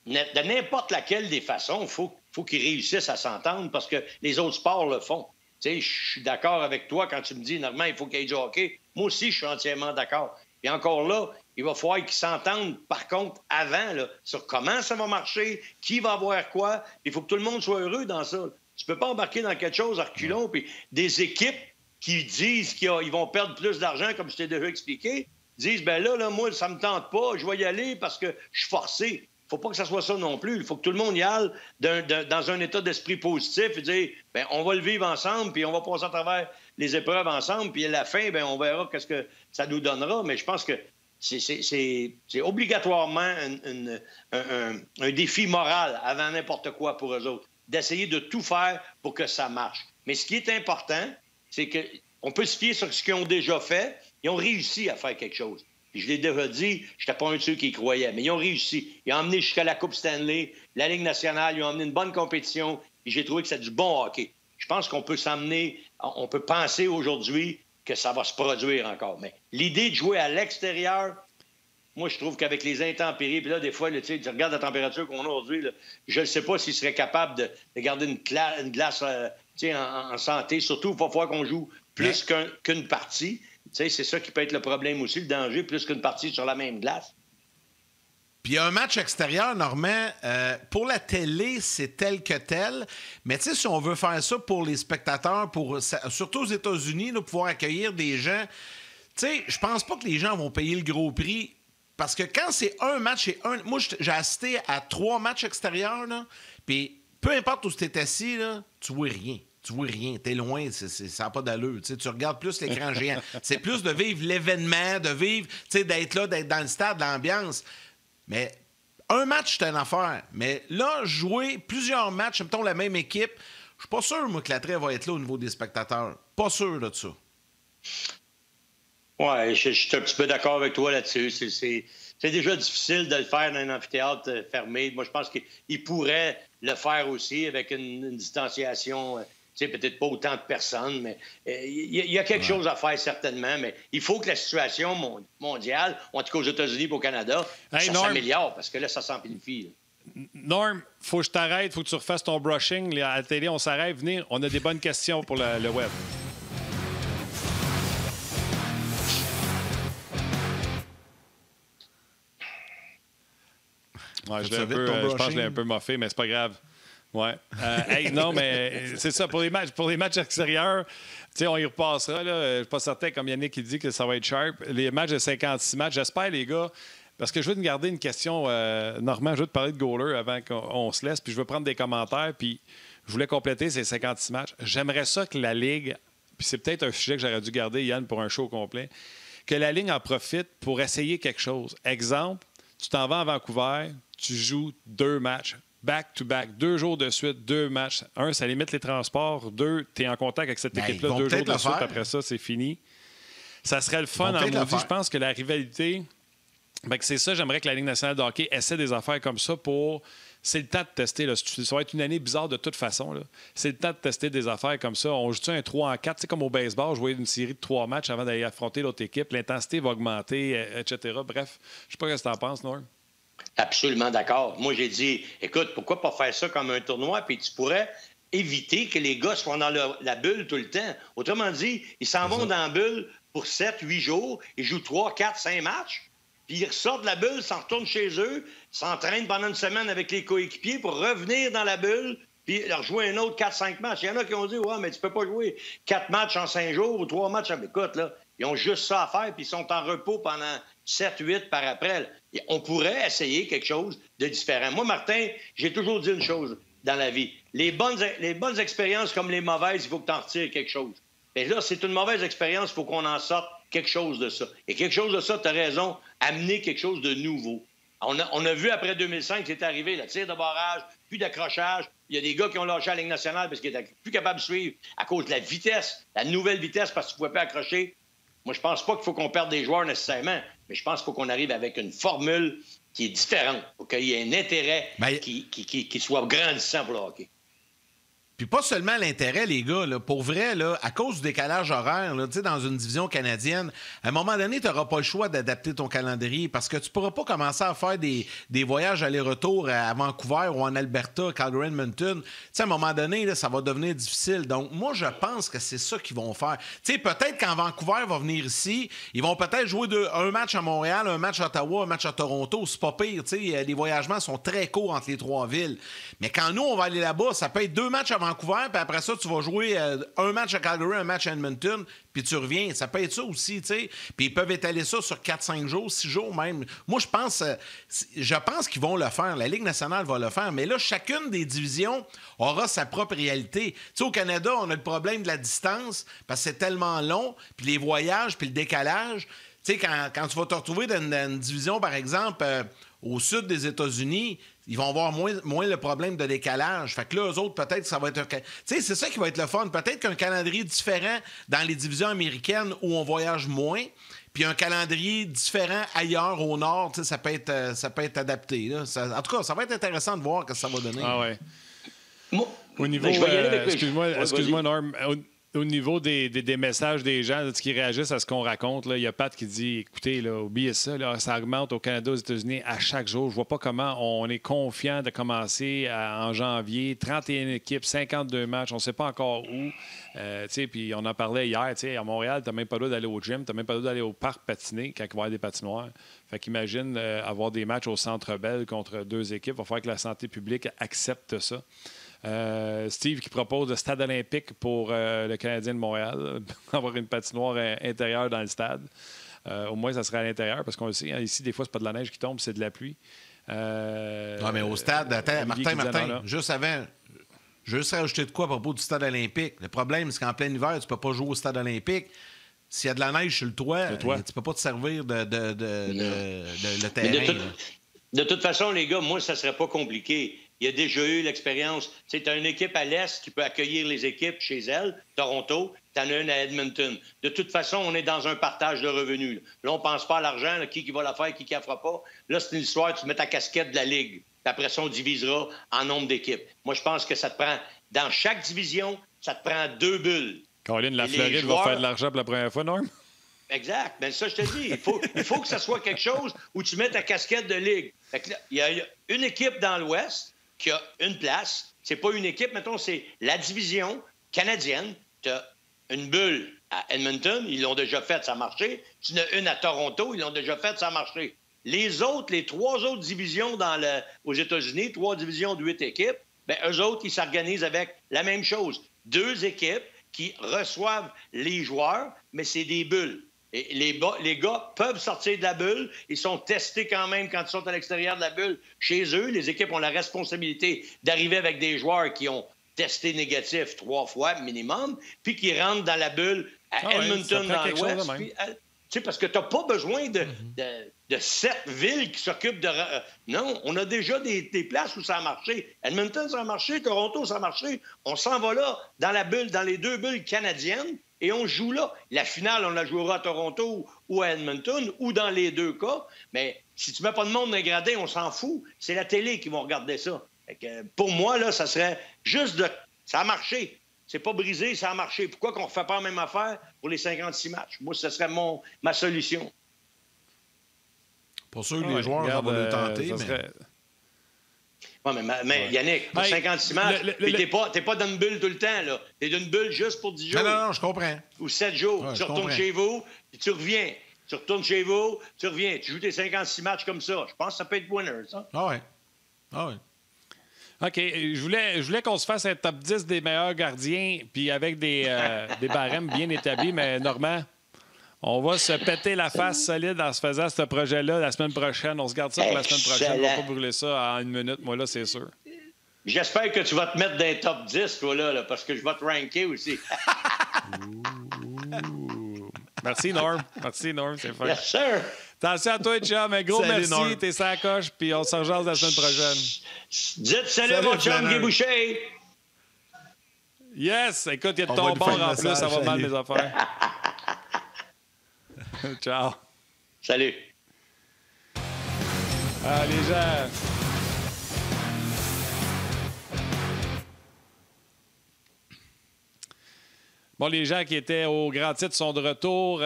de n'importe laquelle des façons, il faut qu'ils réussissent à s'entendre parce que les autres sports le font. Tu sais, je suis d'accord avec toi quand tu me dis, normalement, il faut qu'il y ait du hockey. Moi aussi, je suis entièrement d'accord. Puis encore là, il va falloir qu'ils s'entendent, par contre, avant, là, sur comment ça va marcher, qui va avoir quoi. Il faut que tout le monde soit heureux dans ça. Tu peux pas embarquer dans quelque chose à reculons. Puis des équipes qui disent qu'ils vont perdre plus d'argent, comme je t'ai déjà expliqué, disent, ben là, moi, ça me tente pas, je vais y aller parce que je suis forcé. Il ne faut pas que ça soit ça non plus. Il faut que tout le monde y aille dans un état d'esprit positif et dire, bien, on va le vivre ensemble, puis on va passer à travers les épreuves ensemble, puis à la fin, bien, on verra qu'est-ce que ça nous donnera. Mais je pense que c'est obligatoirement un défi moral avant n'importe quoi pour eux autres, d'essayer de tout faire pour que ça marche. Mais ce qui est important, c'est qu'on peut se fier sur ce qu'ils ont déjà fait. Ils ont réussi à faire quelque chose. Puis je l'ai déjà dit, je n'étais pas un de ceux qui y croyaient, mais ils ont réussi. Ils ont emmené jusqu'à la Coupe Stanley, la Ligue nationale, ils ont emmené une bonne compétition, et j'ai trouvé que c'est du bon hockey. Je pense qu'on peut on peut penser aujourd'hui que ça va se produire encore. Mais l'idée de jouer à l'extérieur, moi, je trouve qu'avec les intempéries, puis là, des fois, tu regardes la température qu'on a aujourd'hui, là, je ne sais pas s'ils seraient capables de garder une glace en santé. Surtout, il va falloir qu'on joue plus qu'une partie. C'est ça qui peut être le problème aussi, le danger, plus qu'une partie sur la même glace. Puis un match extérieur, Normand, pour la télé, c'est tel que tel. Mais tu sais, si on veut faire ça pour les spectateurs, surtout aux États-Unis, là, pouvoir accueillir des gens, tu sais, je pense pas que les gens vont payer le gros prix. Parce que quand c'est un match moi, j'ai assisté à 3 matchs extérieurs, là, puis peu importe où tu es assis, là, tu vois rien. Tu vois rien, t'es loin, ça n'a pas d'allure. Tu regardes plus l'écran géant. C'est plus de vivre l'événement, de vivre, d'être là, d'être dans le stade, l'ambiance. Mais un match, c'est une affaire. Mais là, jouer plusieurs matchs, mettons la même équipe, je suis pas sûr, moi, que l'attrait va être là au niveau des spectateurs. Pas sûr de ça. Oui, je suis un petit peu d'accord avec toi là-dessus. C'est déjà difficile de le faire dans un amphithéâtre fermé. Moi, je pense qu'il pourrait le faire aussi avec une distanciation. Peut-être pas autant de personnes, mais il y a quelque chose à faire certainement, mais il faut que la situation mondiale, en tout cas aux États-Unis et au Canada, ça s'améliore, parce que là, ça s'amplifie. Norm, faut que je t'arrête, faut que tu refasses ton brushing. À la télé, on s'arrête. Venez, on a des bonnes questions pour le web. Ouais, je pense que je l'ai un peu moffé, mais c'est pas grave. Ouais. Non, mais c'est ça. Pour les matchs extérieurs, on y repassera. Je suis pas certain, comme Yannick il dit, que ça va être sharp. Les matchs de 56 matchs, j'espère, les gars, parce que je veux te garder une question. Normand, je veux te parler de goaler avant qu'on se laisse, puis je veux prendre des commentaires, puis je voulais compléter ces 56 matchs. J'aimerais ça que la Ligue, puis c'est peut-être un sujet que j'aurais dû garder, Yann, pour un show complet, que la Ligue en profite pour essayer quelque chose. Exemple, tu t'en vas à Vancouver, tu joues 2 matchs. Back-to-back, 2 jours de suite, 2 matchs. 1, ça limite les transports. 2, tu es en contact avec cette équipe-là 2 jours de suite. Après ça, c'est fini. Ça serait le fun en maudit. Je pense que la rivalité, c'est ça. J'aimerais que la Ligue nationale de hockey essaie des affaires comme ça pour... C'est le temps de tester. Là. Ça va être une année bizarre de toute façon. Là. C'est le temps de tester des affaires comme ça. On joue un 3-4, c'est comme au baseball, jouer une série de 3 matchs avant d'aller affronter l'autre équipe. L'intensité va augmenter, etc. Bref, je sais pas ce que tu en penses, Norm. Absolument d'accord. Moi, j'ai dit, écoute, pourquoi pas faire ça comme un tournoi, puis tu pourrais éviter que les gars soient dans la bulle tout le temps. Autrement dit, ils s'en vont dans la bulle pour 7-8 jours, ils jouent 3, 4, 5 matchs, puis ils ressortent de la bulle, s'en retournent chez eux, s'entraînent pendant une semaine avec les coéquipiers pour revenir dans la bulle, puis leur jouer un autre 4-5 matchs. Il y en a qui ont dit, ouais, mais tu peux pas jouer 4 matchs en 5 jours ou 3 matchs. Écoute, là, ils ont juste ça à faire, puis ils sont en repos pendant 7-8 par après. Là. On pourrait essayer quelque chose de différent. Moi, Martin, j'ai toujours dit une chose dans la vie. Les bonnes expériences comme les mauvaises, il faut que tu en retires quelque chose. Mais là, c'est une mauvaise expérience, il faut qu'on en sorte quelque chose de ça. Et quelque chose de ça, tu as raison, amener quelque chose de nouveau. On a vu après 2005 c'est arrivé, le tir de barrage, plus d'accrochage. Il y a des gars qui ont lâché la Ligue nationale parce qu'ils étaient plus capables de suivre à cause de la vitesse, la nouvelle vitesse, parce que tu ne pouvais pas accrocher. Moi, je pense pas qu'il faut qu'on perde des joueurs nécessairement, mais je pense qu'il faut qu'on arrive avec une formule qui est différente, pour qu'il y ait un intérêt qui soit grandissant pour le hockey. Puis pas seulement l'intérêt, les gars. Là, pour vrai, là, à cause du décalage horaire, là, dans une division canadienne, à un moment donné, tu n'auras pas le choix d'adapter ton calendrier parce que tu ne pourras pas commencer à faire des voyages aller-retour à Vancouver ou en Alberta, Calgary, Edmonton. À un moment donné, là, ça va devenir difficile. Donc, moi, je pense que c'est ça qu'ils vont faire. Peut-être quand Vancouver va venir ici, ils vont peut-être jouer un match à Montréal, un match à Ottawa, un match à Toronto. C'est pas pire. Les voyagements sont très courts entre les trois villes. Mais quand nous, on va aller là-bas, ça peut être 2 matchs à Vancouver, puis après ça, tu vas jouer un match à Calgary, un match à Edmonton, puis tu reviens. Ça peut être ça aussi, tu sais. Puis ils peuvent étaler ça sur 4-5 jours, 6 jours même. Moi, je pense qu'ils vont le faire. La Ligue nationale va le faire. Mais là, chacune des divisions aura sa propre réalité. Tu sais, au Canada, on a le problème de la distance, parce que c'est tellement long, puis les voyages, puis le décalage. Tu sais, quand tu vas te retrouver dans une division, par exemple, au sud des États-Unis, ils vont avoir moins le problème de décalage. Fait que là, eux autres, peut-être que ça va être... Tu sais, c'est ça qui va être le fun. Peut-être qu'un calendrier différent dans les divisions américaines où on voyage moins, puis un calendrier différent ailleurs au nord, tu sais, ça peut être adapté. Là. En tout cas, ça va être intéressant de voir ce que ça va donner. Ah ouais. Au niveau... excuse-moi, Norm. Au niveau des messages des gens, qui réagissent à ce qu'on raconte, il y a Pat qui dit, écoutez, là, oubliez ça, là, ça augmente au Canada, aux États-Unis à chaque jour. Je vois pas comment on est confiant de commencer en janvier. 31 équipes, 52 matchs, on ne sait pas encore où. Puis on en parlait hier, à Montréal, tu n'as même pas le droit d'aller au gym, tu n'as même pas le droit d'aller au parc patiner quand il va y avoir des patinoires. Fait qu'imagine avoir des matchs au Centre Bell contre 2 équipes. Il va falloir que la santé publique accepte ça. Steve qui propose le stade olympique pour le Canadien de Montréal, avoir une patinoire intérieure dans le stade. Au moins, ça serait à l'intérieur, parce qu'on le sait, ici, des fois, c'est pas de la neige qui tombe, c'est de la pluie. Non, mais au stade, attends, Martin, juste avant, juste rajouter de quoi à propos du stade olympique. Le problème, c'est qu'en plein hiver, tu peux pas jouer au stade olympique. S'il y a de la neige sur le toit, tu peux pas te servir de le terrain. De toute façon, les gars, moi, ça serait pas compliqué. Il y a déjà eu l'expérience. Tu as une équipe à l'Est qui peut accueillir les équipes chez elle, Toronto. Tu en as une à Edmonton. De toute façon, on est dans un partage de revenus. Là, on ne pense pas à l'argent, là, qui va la faire, qui ne la fera pas. Là, c'est une histoire, tu mets ta casquette de la Ligue. Puis après ça, on divisera en nombre d'équipes. Moi, je pense que ça te prend, dans chaque division, ça te prend 2 bulles. Caroline, la Floride va faire de l'argent pour la première fois, Norm? Exact. Mais ça, je te dis, il faut que ça soit quelque chose où tu mets ta casquette de Ligue. Fait que là, il y a une équipe dans l'Ouest qui a une place. C'est pas une équipe, mettons, c'est la division canadienne. Tu as une bulle à Edmonton, ils l'ont déjà fait, ça a marché. Tu en as une à Toronto, ils l'ont déjà fait, ça a marché. Les 3 autres divisions aux États-Unis, 3 divisions de 8 équipes, bien, eux autres, ils s'organisent avec la même chose. 2 équipes qui reçoivent les joueurs, mais c'est des bulles. Et les gars peuvent sortir de la bulle. Ils sont testés quand même quand ils sont à l'extérieur de la bulle chez eux. Les équipes ont la responsabilité d'arriver avec des joueurs qui ont testé négatif 3 fois minimum, puis qui rentrent dans la bulle à Edmonton, dans l'Ouest. Parce que tu n'as pas besoin de 7 villes qui s'occupent de... non, on a déjà des places où ça a marché. Edmonton, ça a marché. Toronto, ça a marché. On s'en va là, dans la bulle, dans les 2 bulles canadiennes. Et on joue là. La finale, on la jouera à Toronto ou à Edmonton, ou dans les 2 cas. Mais si tu ne mets pas de monde dans les gradins, on s'en fout. C'est la télé qui va regarder ça. Fait que, pour moi, là, ça serait juste de... Ça a marché. C'est pas brisé, ça a marché. Pourquoi qu'on ne refait pas la même affaire pour les 56 matchs? Moi, ce serait ma solution. Pour sûr que les joueurs vont le tenter, mais... Serait... Oui, mais Yannick, pour 56 matchs, t'es pas dans une bulle tout le temps, là. T'es dans une bulle juste pour 10 jours. Non, je comprends. Ou 7 jours. Ouais, tu retournes chez vous, puis tu reviens. Tu retournes chez vous, tu reviens. Tu joues tes 56 matchs comme ça. Je pense que ça peut être winner, ça. Ah ouais. OK. Je voulais qu'on se fasse un top 10 des meilleurs gardiens, puis avec des barèmes bien établis, mais Normand, on va se péter la face solide en se faisant ce projet-là la semaine prochaine. On se garde ça pour la semaine prochaine. On va pas brûler ça en 1 minute. Moi, là, c'est sûr. J'espère que tu vas te mettre dans les top 10, toi, là, parce que je vais te ranker aussi. Merci, Norm. C'est fun. Yes, sir. Attention à toi, chum. Un gros salut, merci. Norm. T'es sur la coche, puis on se rejase la semaine prochaine. Dites salut mon chum Guy Boucher. Yes! Écoute, il y a de On ton va lui bord faire en le plus. Ça va message, mal, salut. mes affaires. Ciao. Salut. Ah, les gens... Bon, les gens qui étaient au grand titre sont de retour.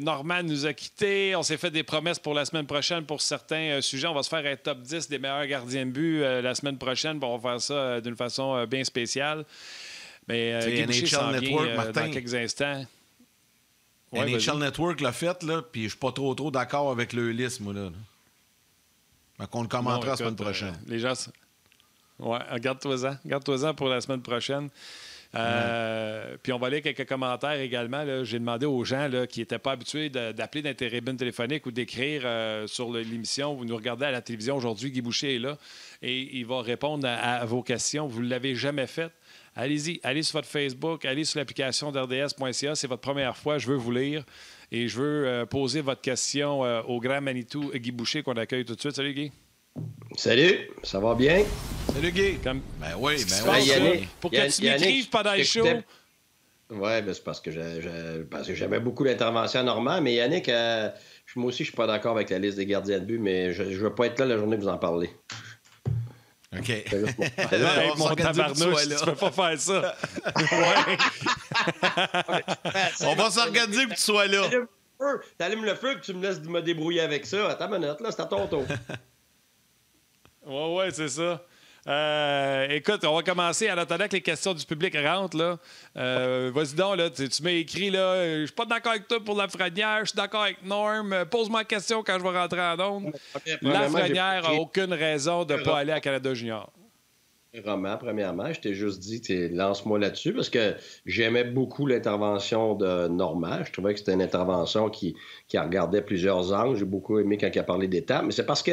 Norman nous a quittés. On s'est fait des promesses pour la semaine prochaine pour certains sujets. On va se faire un top 10 des meilleurs gardiens de but la semaine prochaine. On va faire ça d'une façon bien spéciale. Mais Guy Boucher s'en vient dans quelques instants. Ouais, NHL Network l'a fait, là, puis je suis pas trop d'accord avec le liste, moi, là. Donc, on le commentera la semaine prochaine. Les gens... Ouais, garde-toi-en. Garde-toi-en pour la semaine prochaine. Puis on va lire quelques commentaires également. Là. J'ai demandé aux gens là, qui n'étaient pas habitués d'appeler d'un téléphone téléphonique ou d'écrire sur l'émission. Vous nous regardez à la télévision aujourd'hui, Guy Boucher est là et il va répondre à vos questions. Vous ne l'avez jamais fait. Allez-y, allez sur votre Facebook, allez sur l'application d'RDS.ca. C'est votre première fois, je veux vous lire et je veux poser votre question au grand Manitou Guy Boucher qu'on accueille tout de suite. Salut Guy. Salut, ça va bien? Salut Guy. Ben oui, Yannick, pour que tu m'écrives pendant le show. Oui, c'est parce que j'aimais beaucoup l'intervention à Normand, mais Yannick, moi aussi, je suis pas d'accord avec la liste des gardiens de but, mais je ne veux pas être là la journée que vous en parlez. OK. Hey, mon tabarnouche, tu peux pas faire ça. On va s'organiser pour que tu sois là. T'allumes le feu et tu me laisses me débrouiller avec ça. Attends une minute, là, c'est à ton tour. Oui, c'est ça. Écoute, on va commencer en attendant que les questions du public rentrent. Là. Vas-y donc, là, tu m'as écrit, là, je suis pas d'accord avec toi pour Lafrenière, je suis d'accord avec Norm. Pose-moi la question quand je vais rentrer en onde. Lafrenière n'a aucune raison de ne pas aller à Canada Junior. Premièrement, je t'ai juste dit, lance-moi là-dessus, parce que j'aimais beaucoup l'intervention de Normand. Je trouvais que c'était une intervention qui regardait plusieurs angles. J'ai beaucoup aimé quand il a parlé d'étapes, mais c'est parce que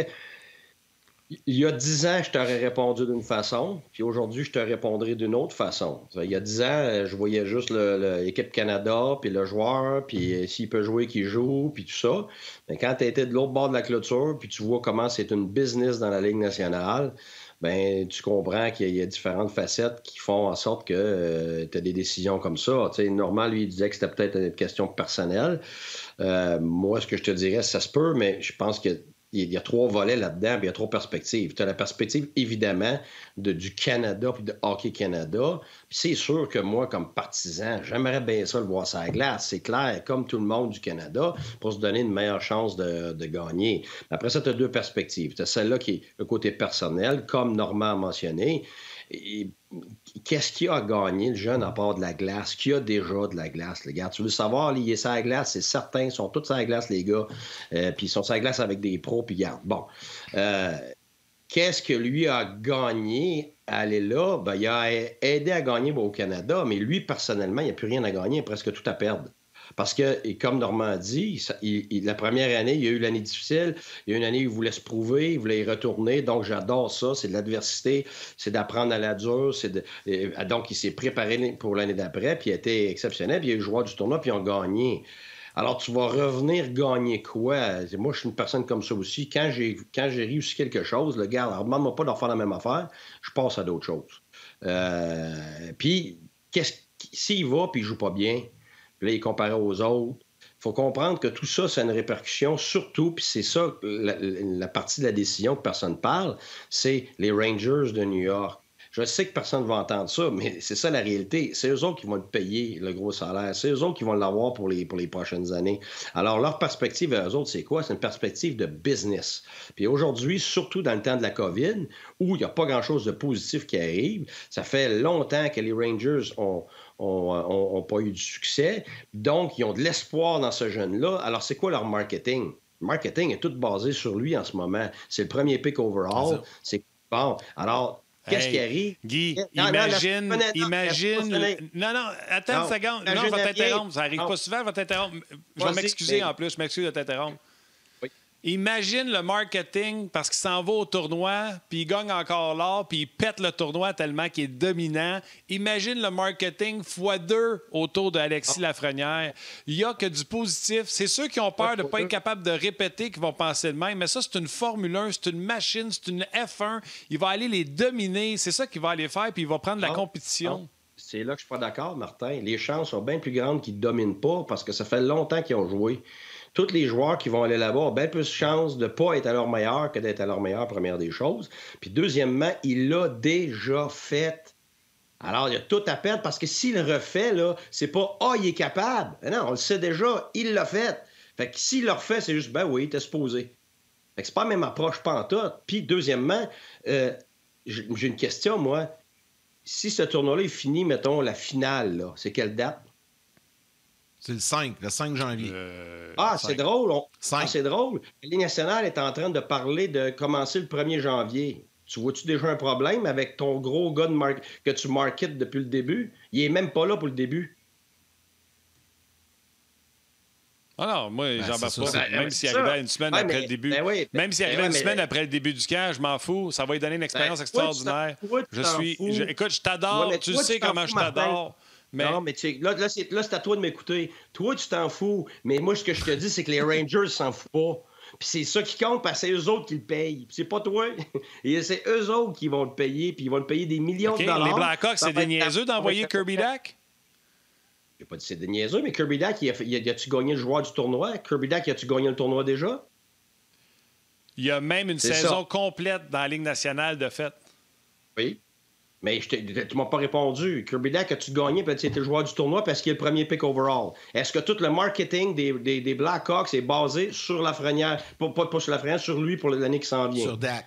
il y a 10 ans, je t'aurais répondu d'une façon, puis aujourd'hui, je te répondrai d'une autre façon. Il y a 10 ans, je voyais juste l'équipe Canada, puis le joueur, puis s'il peut jouer, qu'il joue, puis tout ça. Mais quand tu étais de l'autre bord de la clôture, puis tu vois comment c'est une business dans la Ligue nationale, ben tu comprends qu'il y a différentes facettes qui font en sorte que tu as des décisions comme ça. Normand, lui, il disait que c'était peut-être une question personnelle. Moi, ce que je te dirais, ça se peut, mais je pense que il y a 3 volets là-dedans, puis il y a 3 perspectives. Tu as la perspective, évidemment, du Canada puis de Hockey Canada. Puis c'est sûr que moi, comme partisan, j'aimerais bien ça le voir sur la glace. C'est clair, comme tout le monde du Canada, pour se donner une meilleure chance de gagner. Après ça, tu as 2 perspectives. Tu as celle-là qui est le côté personnel, comme Normand a mentionné. Et qu'est-ce qu'il a à gagner, le jeune, à part de la glace? Qui a déjà de la glace, les gars? Tu veux savoir, il est sur la glace, c'est certain. Ils sont tous sur la glace, les gars. Puis ils sont sur la glace avec des pros, puis garde. Bon. Qu'est-ce que lui a gagné à aller là? Ben, il a aidé à gagner au Canada, mais lui, personnellement, il n'a plus rien à gagner, il a presque tout à perdre. Parce que, et comme Normand a dit, la première année, il y a eu l'année difficile. Il y a eu une année où il voulait se prouver, il voulait y retourner. Donc, j'adore ça. C'est de l'adversité, c'est d'apprendre à la dure. Donc, il s'est préparé pour l'année d'après, puis il a été exceptionnel. Puis il y a eu le joueur du tournoi, puis ils ont gagné. Alors, tu vas revenir gagner quoi? Moi, je suis une personne comme ça aussi. Quand j'ai réussi quelque chose, le gars, alors demande-moi pas de refaire la même affaire, je passe à d'autres choses. Puis, s'il va, puis il joue pas bien, puis là, il est comparé aux autres. Il faut comprendre que tout ça, c'est une répercussion, surtout, puis c'est ça, la partie de la décision que personne ne parle, c'est les Rangers de New York. Je sais que personne ne va entendre ça, mais c'est ça la réalité. C'est eux autres qui vont le payer, le gros salaire. C'est eux autres qui vont l'avoir pour les prochaines années. Alors, leur perspective à eux autres, c'est quoi? C'est une perspective de business. Puis aujourd'hui, surtout dans le temps de la COVID, où il n'y a pas grand-chose de positif qui arrive, ça fait longtemps que les Rangers ont pas eu du succès. Donc, ils ont de l'espoir dans ce jeune-là. Alors, c'est quoi leur marketing? Le marketing est tout basé sur lui en ce moment. C'est le premier pick overall. C'est bon. Alors, qu'est-ce qui arrive? Guy, imagine... Non, attends une seconde. Non, je vais t'interrompre. Ça n'arrive pas souvent, je vais t'interrompre. Je vais m'excuser en plus. Je m'excuse de t'interrompre. Oui. Imagine le marketing parce qu'il s'en va au tournoi, puis il gagne encore l'or, puis il pète le tournoi tellement qu'il est dominant. Imagine le marketing x2 autour d'Alexis Lafrenière. Il n'y a que du positif. C'est ceux qui ont peur de ne pas être capables de répéter qui vont penser de même. Mais ça, c'est une Formule 1, c'est une machine, c'est une F1. Il va aller les dominer. C'est ça qu'il va aller faire, puis il va prendre la compétition. C'est là que je ne suis pas d'accord, Martin. Les chances sont bien plus grandes qu'ils ne dominent pas parce que ça fait longtemps qu'ils ont joué. tous les joueurs qui vont aller là-bas ont bien plus de chances de ne pas être à leur meilleur que d'être à leur meilleur, première des choses. Puis deuxièmement, il l'a déjà fait. Alors, il y a tout à perdre parce que s'il le refait, là, c'est pas « Ah, il est capable ». Non, on le sait déjà, il l'a fait. Fait que s'il le refait, c'est juste « Ben oui, t'es supposé ». Fait que c'est pas la même approche pantoute. Puis deuxièmement, j'ai une question, moi. Si ce tournoi-là est fini, mettons, la finale, là, c'est quelle date? C'est le 5 janvier. C'est drôle. C'est drôle. La Ligue nationale est en train de parler de commencer le 1er janvier. Tu vois-tu déjà un problème avec ton gros gars que tu marketes depuis le début? Il est même pas là pour le début. Ah non, moi, j'en bats pas. Même s'il arrivait une semaine après le début. Même s'il arrivait une semaine après le début du camp, je m'en fous. Ça va lui donner une expérience extraordinaire. Écoute, je t'adore. Tu sais comment je t'adore. Mais... Non, mais là, c'est à toi de m'écouter. Toi, tu t'en fous. Mais moi, ce que je te dis, c'est que les Rangers s'en foutent pas. Puis c'est ça qui compte, parce que c'est eux autres qui le payent. Puis c'est pas toi. Et c'est eux autres qui vont le payer, puis ils vont le payer des millions de dollars. Les Blackhawks, c'est des niaiseux d'envoyer Kirby Dach? J'ai pas dit c'est des niaiseux, mais Kirby Dach, a-tu gagné le joueur du tournoi? Kirby Dach, as-tu gagné le tournoi déjà? Il y a même une saison complète dans la Ligue nationale de fait. Oui. Mais tu m'as pas répondu. Kirby Dach, as-tu gagné parce que c'était le joueur du tournoi parce qu'il est le premier pick overall? Est-ce que tout le marketing des Blackhawks est basé sur Lafrenière? Pas sur Lafrenière, sur lui pour l'année qui s'en vient. Sur Dach.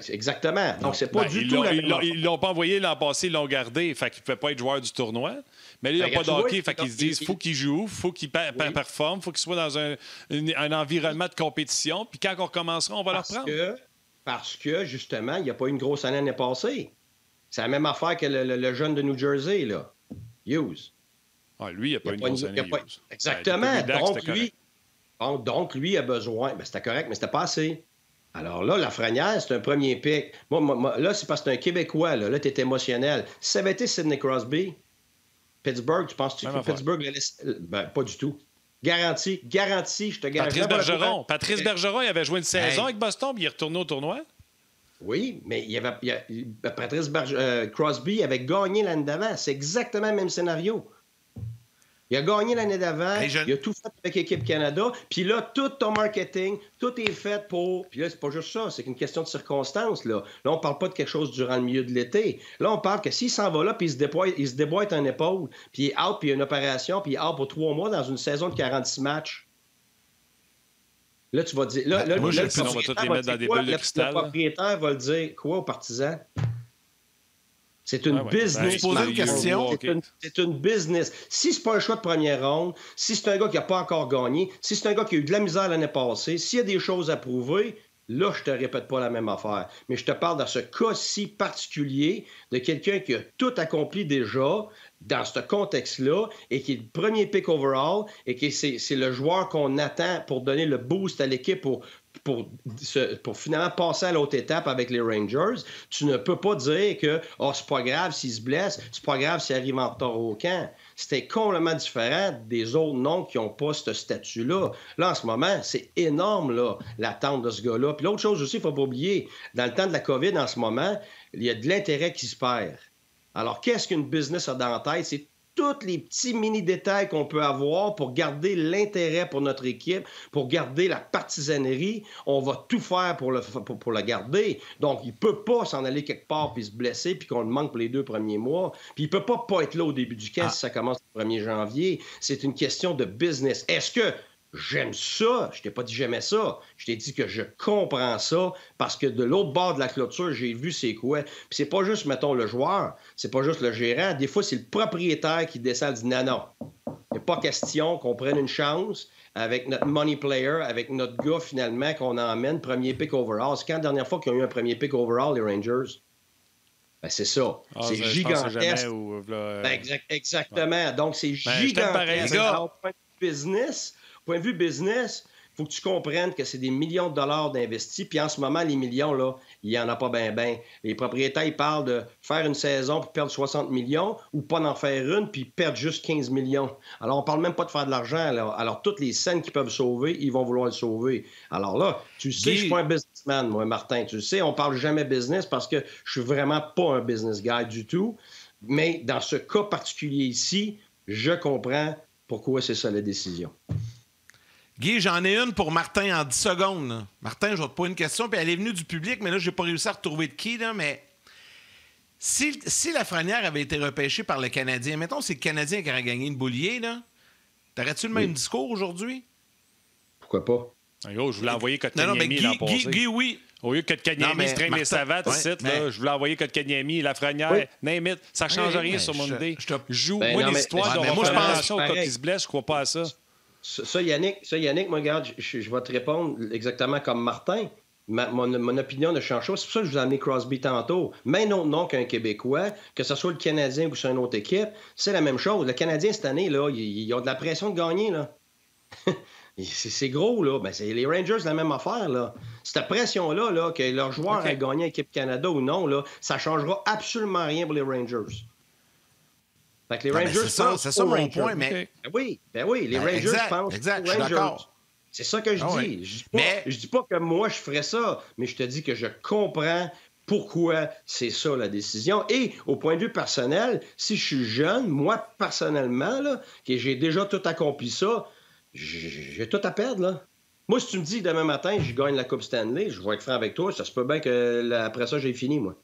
Exactement. Donc, c'est pas du tout la même chose. Ils l'ont pas envoyé l'an passé, ils l'ont gardé. Fait qu'il ne pouvait pas être joueur du tournoi. Mais là, il n'y a pas de hockey. Fait qu'ils se disent faut qu'il joue, faut qu'il performe, faut qu'il soit dans un environnement de compétition. Puis quand on recommencera, on va le reprendre. Parce que, justement, il n'y a pas eu une grosse année l'année passée. C'est la même affaire que le jeune de New Jersey, là. Hughes. Ah, lui, il n'y a pas une grosse année. Exactement. Donc, lui a besoin. Ben, c'était correct, mais c'était pas assez. Alors là, Lafrenière, c'est un premier pick. Moi, là, c'est parce que c'est un Québécois. Là, tu es émotionnel. Si ça avait été Sidney Crosby, Pittsburgh, tu penses-tu que Pittsburgh le laisse... Ben, pas du tout. Garanti, je te garantis. Patrice Bergeron, il avait joué une saison avec Boston, puis il est retourné au tournoi. Oui, mais Patrice Crosby avait gagné l'année d'avant. C'est exactement le même scénario. Il a gagné l'année d'avant, il a tout fait avec l'équipe Canada, puis là, tout ton marketing, tout est fait pour... Puis là, c'est pas juste ça, c'est une question de circonstances, là. Là, on parle pas de quelque chose durant le milieu de l'été. Là, on parle que s'il s'en va là, puis il se déboîte un épaule, puis il est out, puis il y a une opération, puis il est out pour 3 mois dans une saison de 46 matchs. Là, tu vas dire... Moi, je sais, on va tous les mettre dans des bulles de cristal. Le propriétaire va le dire quoi aux partisans? C'est une business. Poser une question. C'est une business. Si c'est pas un choix de première ronde, si c'est un gars qui n'a pas encore gagné, si c'est un gars qui a eu de la misère l'année passée, s'il y a des choses à prouver, là, je te répète pas la même affaire. Mais je te parle dans ce cas-ci particulier de quelqu'un qui a tout accompli déjà dans ce contexte-là et qui est le premier pick overall et qui c'est le joueur qu'on attend pour donner le boost à l'équipe pour finalement passer à l'autre étape avec les Rangers. Tu ne peux pas dire que c'est pas grave s'il se blesse, c'est pas grave s'il arrive en retard au camp. C'était complètement différent des autres noms qui n'ont pas ce statut-là. Là, en ce moment, c'est énorme, là, l'attente de ce gars-là. Puis l'autre chose aussi, il ne faut pas oublier, dans le temps de la COVID, en ce moment, il y a de l'intérêt qui se perd. Alors, qu'est-ce qu'une business a dans la tête? C'est tous les petits mini-détails qu'on peut avoir pour garder l'intérêt pour notre équipe, pour garder la partisanerie. On va tout faire pour le garder. Donc, il ne peut pas s'en aller quelque part puis se blesser puis qu'on le manque pour les 2 premiers mois. Puis il ne peut pas être là au début du camp si ça commence le 1er janvier. C'est une question de business. Est-ce que j'aime ça? Je t'ai pas dit j'aimais ça. Je t'ai dit que je comprends ça parce que de l'autre bord de la clôture, j'ai vu c'est quoi. Puis c'est pas juste, mettons, le joueur, c'est pas juste le gérant. Des fois, c'est le propriétaire qui descend et dit non. Il n'y a pas question qu'on prenne une chance avec notre money player, avec notre gars finalement qu'on emmène premier pick overall. C'est quand la dernière fois qu'ils ont eu un premier pick overall, les Rangers? Ben, c'est ça. C'est gigantesque. Exactement. Donc, c'est gigantesque. Point de vue business, il faut que tu comprennes que c'est des millions de dollars d'investis. Puis en ce moment, les millions, là, il n'y en a pas bien. Les propriétaires, ils parlent de faire une saison puis perdre 60 millions ou pas d'en faire une puis perdre juste 15 millions. Alors, on parle même pas de faire de l'argent. Là. Alors, toutes les scènes qu'ils peuvent sauver, ils vont vouloir le sauver. Alors là, tu sais, je suis pas un businessman, moi, Martin. Tu sais, on parle jamais business parce que je suis vraiment pas un business guy du tout. Mais dans ce cas particulier ici, je comprends pourquoi c'est ça la décision. Guy, j'en ai une pour Martin en 10 secondes. Là. Martin, je vais te poser une question, puis elle est venue du public, mais là, j'ai pas réussi à retrouver de qui, là, mais si Lafrenière avait été repêché par le Canadien, mettons c'est le Canadien qui aurait gagné le boulier, là, t'aurais-tu le même discours aujourd'hui? Pourquoi pas? Gros, je voulais envoyer Kotkaniemi l'an passé. Guy, oui. Au lieu que Kotkaniemi se traîne les savates, je voulais envoyer Kotkaniemi, Lafrenière, name it. Ça ne change rien sur mon idée. Joue. Moi, les histoires de représentation quand il se blesse, je crois pas à ça. Ça, Yannick, moi, regarde, je vais te répondre exactement comme Martin. Mon opinion ne change pas. C'est pour ça que je vous ai amené Crosby tantôt. Même autre nom qu'un Québécois, que ce soit le Canadien ou sur une autre équipe, c'est la même chose. Le Canadien, cette année, là, ils ont de la pression de gagner, là. C'est gros, là. Ben, c'est les Rangers, la même affaire, là. Cette pression-là, là, que leur joueur ait gagné l'équipe Canada ou non, là, ça changera absolument rien pour les Rangers. Fait que les Rangers c'est ça mon point, mais... Ben oui, les Rangers pensent aux Rangers. Je suis d'accord. C'est ça que je dis. Je dis pas que moi, je ferais ça, mais je te dis que je comprends pourquoi c'est ça, la décision. Et au point de vue personnel, si je suis jeune, moi, personnellement, là, que j'ai déjà tout accompli ça, j'ai tout à perdre, là. Moi, si tu me dis demain matin, je gagne la Coupe Stanley, je vais être franc avec toi, ça se peut bien que après ça, j'ai fini, moi.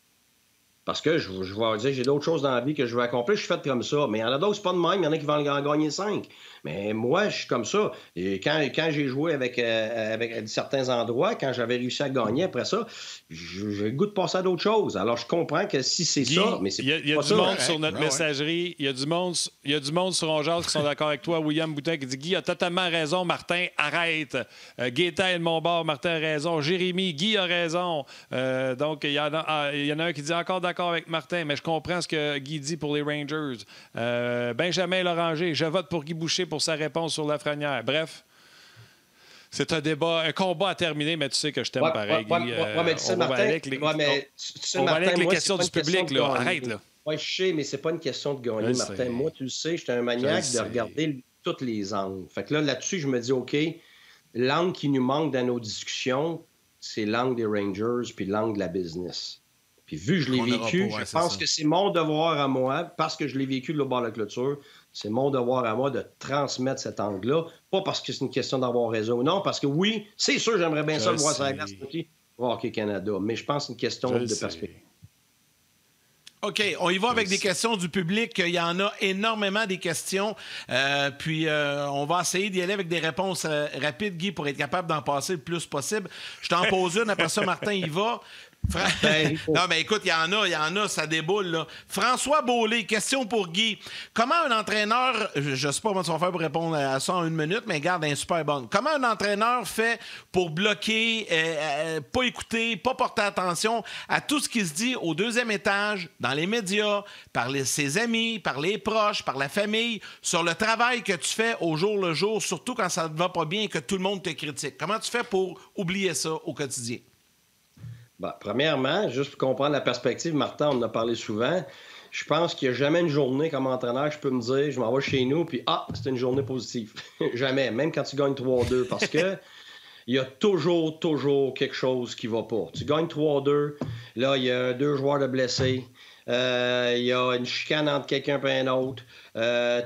Parce que je vais dire, j'ai d'autres choses dans la vie que je veux accomplir, je suis fait comme ça. Mais il y en a d'autres, c'est pas de même, il y en a qui vont en gagner 5. Mais moi, je suis comme ça. Et quand j'ai joué avec certains endroits, quand j'avais réussi à gagner après ça, j'ai le goût de passer à d'autres choses. Alors, je comprends que si c'est Guy, ça, mais c'est pas ça. Il y a du monde sur notre messagerie, il y a du monde sur Ongeaz qui sont d'accord avec toi. William Boutin qui dit « Guy a totalement raison, Martin, arrête. Gaétan est de mon bord, Martin a raison. Jérémy, Guy a raison. Donc, il y en a un qui dit encore d'accord avec Martin, mais je comprends ce que Guy dit pour les Rangers. Benjamin Loranger, je vote pour Guy Boucher pour sa réponse sur Lafrenière. Bref, c'est un débat, un combat à terminer, mais tu sais que je t'aime pareil, Guy. Mais tu sais, Martin, on va aller avec les questions du public. Là. Arrête, là. Oui, je sais, mais c'est pas une question de gagner, Martin. Moi, tu le sais, je suis un maniaque de regarder tous les angles. Fait que là-dessus, je me dis, OK, l'angle qui nous manque dans nos discussions, c'est l'angle des Rangers puis l'angle de la business. Puis vu que je l'ai vécu, je pense que c'est mon devoir à moi, parce que je l'ai vécu le bord de la clôture, c'est mon devoir à moi de transmettre cet angle-là. Pas parce que c'est une question d'avoir raison ou non, parce que oui, c'est sûr, j'aimerais bien ça le voir sur la glace OK, Canada. Mais je pense que c'est une question de perspective. OK, on y va avec des questions du public. Il y en a énormément des questions. Puis, on va essayer d'y aller avec des réponses rapides, Guy, pour être capable d'en passer le plus possible. Je t'en pose une, après ça, Martin y va. Non, mais écoute, il y en a, ça déboule, là. François Beaulé, question pour Guy. Comment un entraîneur, je sais pas comment tu vas faire pour répondre à ça en une minute, mais garde un super bon. Comment un entraîneur fait pour bloquer, pas écouter, pas porter attention à tout ce qui se dit au deuxième étage, dans les médias, par ses amis, par les proches, par la famille, sur le travail que tu fais au jour le jour, surtout quand ça ne va pas bien et que tout le monde te critique? Comment tu fais pour oublier ça au quotidien? Bon, premièrement, juste pour comprendre la perspective, Martin, on en a parlé souvent, je pense qu'il n'y a jamais une journée comme entraîneur je peux me dire, je m'en vais chez nous, puis c'est une journée positive. Jamais, même quand tu gagnes 3-2, parce que il y a toujours quelque chose qui ne va pas. Tu gagnes 3-2, là, il y a 2 joueurs de blessés, il y a une chicane entre quelqu'un et un autre.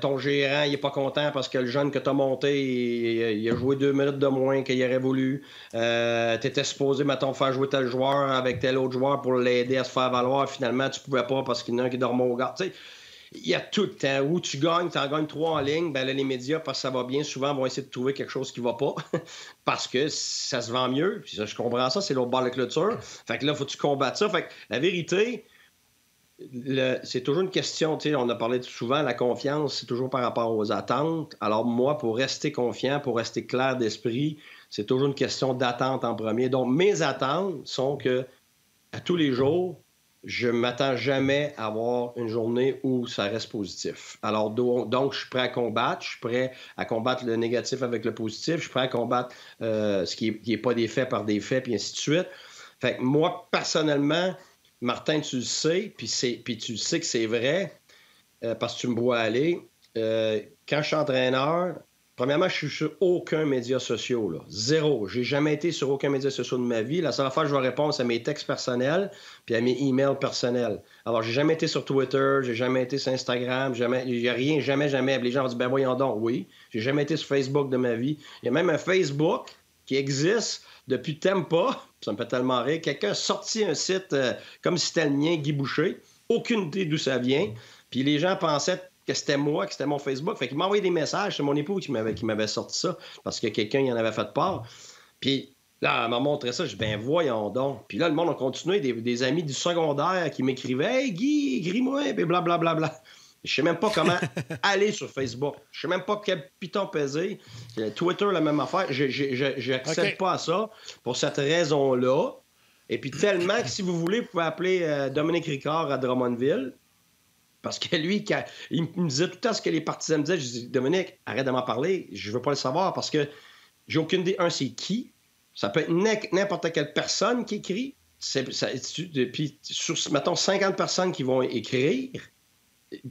Ton gérant, il n'est pas content parce que le jeune que tu as monté, il a joué 2 minutes de moins qu'il aurait voulu. Tu étais supposé, mettons, faire jouer tel joueur avec tel autre joueur pour l'aider à se faire valoir. Finalement, tu ne pouvais pas parce qu'il y en a un qui dormait au gars. Tu sais, il y a tout le temps où tu gagnes, tu en gagnes 3 en ligne, ben là, les médias, parce que ça va bien, souvent vont essayer de trouver quelque chose qui ne va pas parce que ça se vend mieux. Puis ça, je comprends ça, c'est l'autre bord de la clôture. Fait que là, il faut que tu combattes ça. Fait que la vérité, c'est toujours une question, tu sais, on a parlé souvent, la confiance, c'est toujours par rapport aux attentes. Alors moi, pour rester confiant, pour rester clair d'esprit, c'est toujours une question d'attente en premier. Donc, mes attentes sont que, à tous les jours, je ne m'attends jamais à avoir une journée où ça reste positif. Alors, donc, je suis prêt à combattre. Je suis prêt à combattre le négatif avec le positif. Je suis prêt à combattre ce qui n'est pas des faits par des faits, puis ainsi de suite. Fait que moi, personnellement, Martin, tu le sais, puis tu sais que c'est vrai, parce que tu me vois aller. Quand je suis entraîneur, Premièrement, je suis sur aucun média social, là. Zéro. J'ai jamais été sur aucun média social de ma vie. La seule fois que je vais répondre, c'est à mes textes personnels puis à mes emails personnels. Alors, j'ai jamais été sur Twitter, j'ai jamais été sur Instagram, j'ai rien, jamais. Les gens vont dire, ben voyons donc, oui. J'ai jamais été sur Facebook de ma vie. Il y a même un Facebook qui existe depuis Tampa. Ça me fait tellement rire. Quelqu'un a sorti un site comme si c'était le mien, Guy Boucher. Aucune idée d'où ça vient. Puis les gens pensaient que c'était moi, que c'était mon Facebook. Fait qu'il m'a envoyé des messages. C'est mon époux qui m'avait sorti ça parce que quelqu'un y en avait fait part. Puis là, elle m'a montré ça. Je dis, ben voyons donc. Puis là, le monde a continué. Des amis du secondaire qui m'écrivaient, « Hey, Guy, écris-moi, puis blablabla. » Je sais même pas comment aller sur Facebook. Je sais même pas quel piton peser. Twitter, la même affaire. Je n'accède pas à ça pour cette raison-là. Et puis tellement que si vous voulez, vous pouvez appeler Dominique Ricard à Drummondville. Parce que lui, il me disait tout le temps ce que les partisans me disaient. Je dis, Dominique, arrête de m'en parler. Je veux pas le savoir parce que j'ai aucune idée. Un, c'est qui? Ça peut être n'importe quelle personne qui écrit. Puis, mettons, 50 personnes qui vont écrire,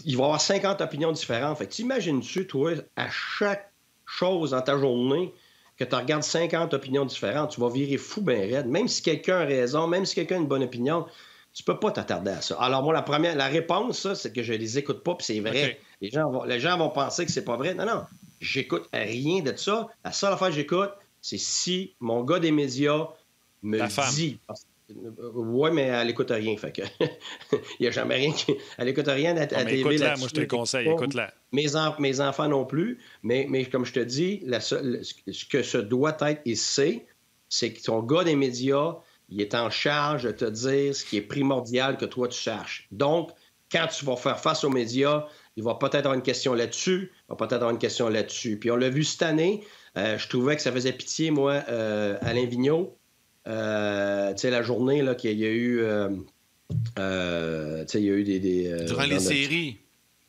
il va y avoir 50 opinions différentes. Fait que t'imagines-tu, toi, à chaque chose dans ta journée, que tu regardes 50 opinions différentes, tu vas virer fou ben raide. Même si quelqu'un a raison, même si quelqu'un a une bonne opinion, tu peux pas t'attarder à ça. Alors moi, la réponse, ça, c'est que je les écoute pas, puis c'est vrai. Okay. Les gens vont penser que c'est pas vrai. Non, j'écoute rien de ça. La seule affaire que j'écoute, c'est si mon gars des médias me dit... Oui, mais elle n'écoute rien. Fait que il n'y a jamais rien qui... Elle n'écoute rien à TV. Écoute-la, moi je te le conseille, écoute-la. Mes enfants non plus, mais comme je te dis, ce que ce doit être et c'est que ton gars des médias, il est en charge de te dire ce qui est primordial que toi tu cherches. Donc, quand tu vas faire face aux médias, il va peut-être avoir une question là-dessus, il va peut-être avoir une question là-dessus. Puis on l'a vu cette année, je trouvais que ça faisait pitié, moi, Alain Vigneault. Tu sais, la journée là, qu'il y a eu... tu sais, il y a eu des durant les séries.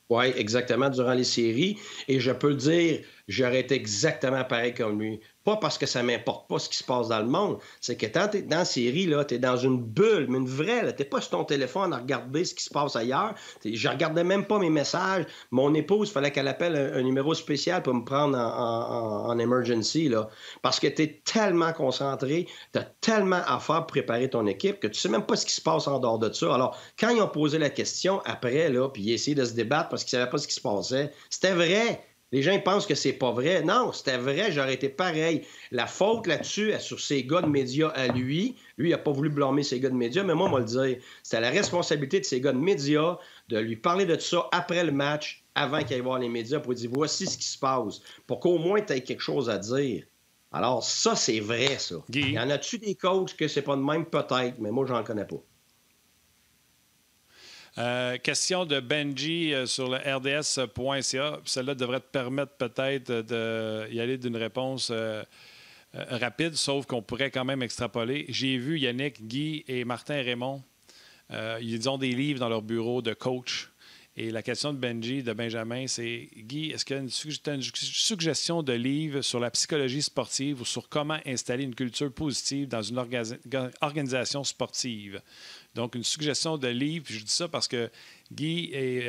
Oui, exactement, durant les séries. Et je peux le dire, j'aurais été exactement pareil comme lui. Pas parce que ça m'importe pas ce qui se passe dans le monde. C'est que quand t'es dans la série, t'es dans une bulle, mais une vraie. T'es pas sur ton téléphone à regarder ce qui se passe ailleurs. Je regardais même pas mes messages. Mon épouse, il fallait qu'elle appelle un numéro spécial pour me prendre en emergency. Là, parce que t'es tellement concentré, t'as tellement à faire pour préparer ton équipe que tu sais même pas ce qui se passe en dehors de ça. Alors, quand ils ont posé la question après, là, puis ils essayaient de se débattre parce qu'ils savaient pas ce qui se passait, c'était vrai. Les gens ils pensent que c'est pas vrai. Non, c'était vrai, j'aurais été pareil. La faute là-dessus est sur ses gars de médias à lui. Lui, il n'a pas voulu blâmer ses gars de médias, mais moi, le dire. C'était la responsabilité de ses gars de médias de lui parler de ça après le match, avant qu'il aille voir les médias, pour lui dire voici ce qui se passe, pour qu'au moins tu aies quelque chose à dire. Alors, ça, c'est vrai, ça. Guy. Y en a-tu des coachs que c'est pas de même? Peut-être, mais moi, j'en connais pas. Question de Benji sur le rds.ca. Celle-là devrait te permettre peut-être d'y aller d'une réponse rapide, sauf qu'on pourrait quand même extrapoler. J'ai vu Yannick, Guy et Martin Raymond. Ils ont des livres dans leur bureau de coach. Et la question de Benji, de Benjamin, c'est Guy, est-ce qu'il y a une suggestion de livre sur la psychologie sportive ou sur comment installer une culture positive dans une organisation sportive? Donc, une suggestion de livre, puis je dis ça parce que Guy et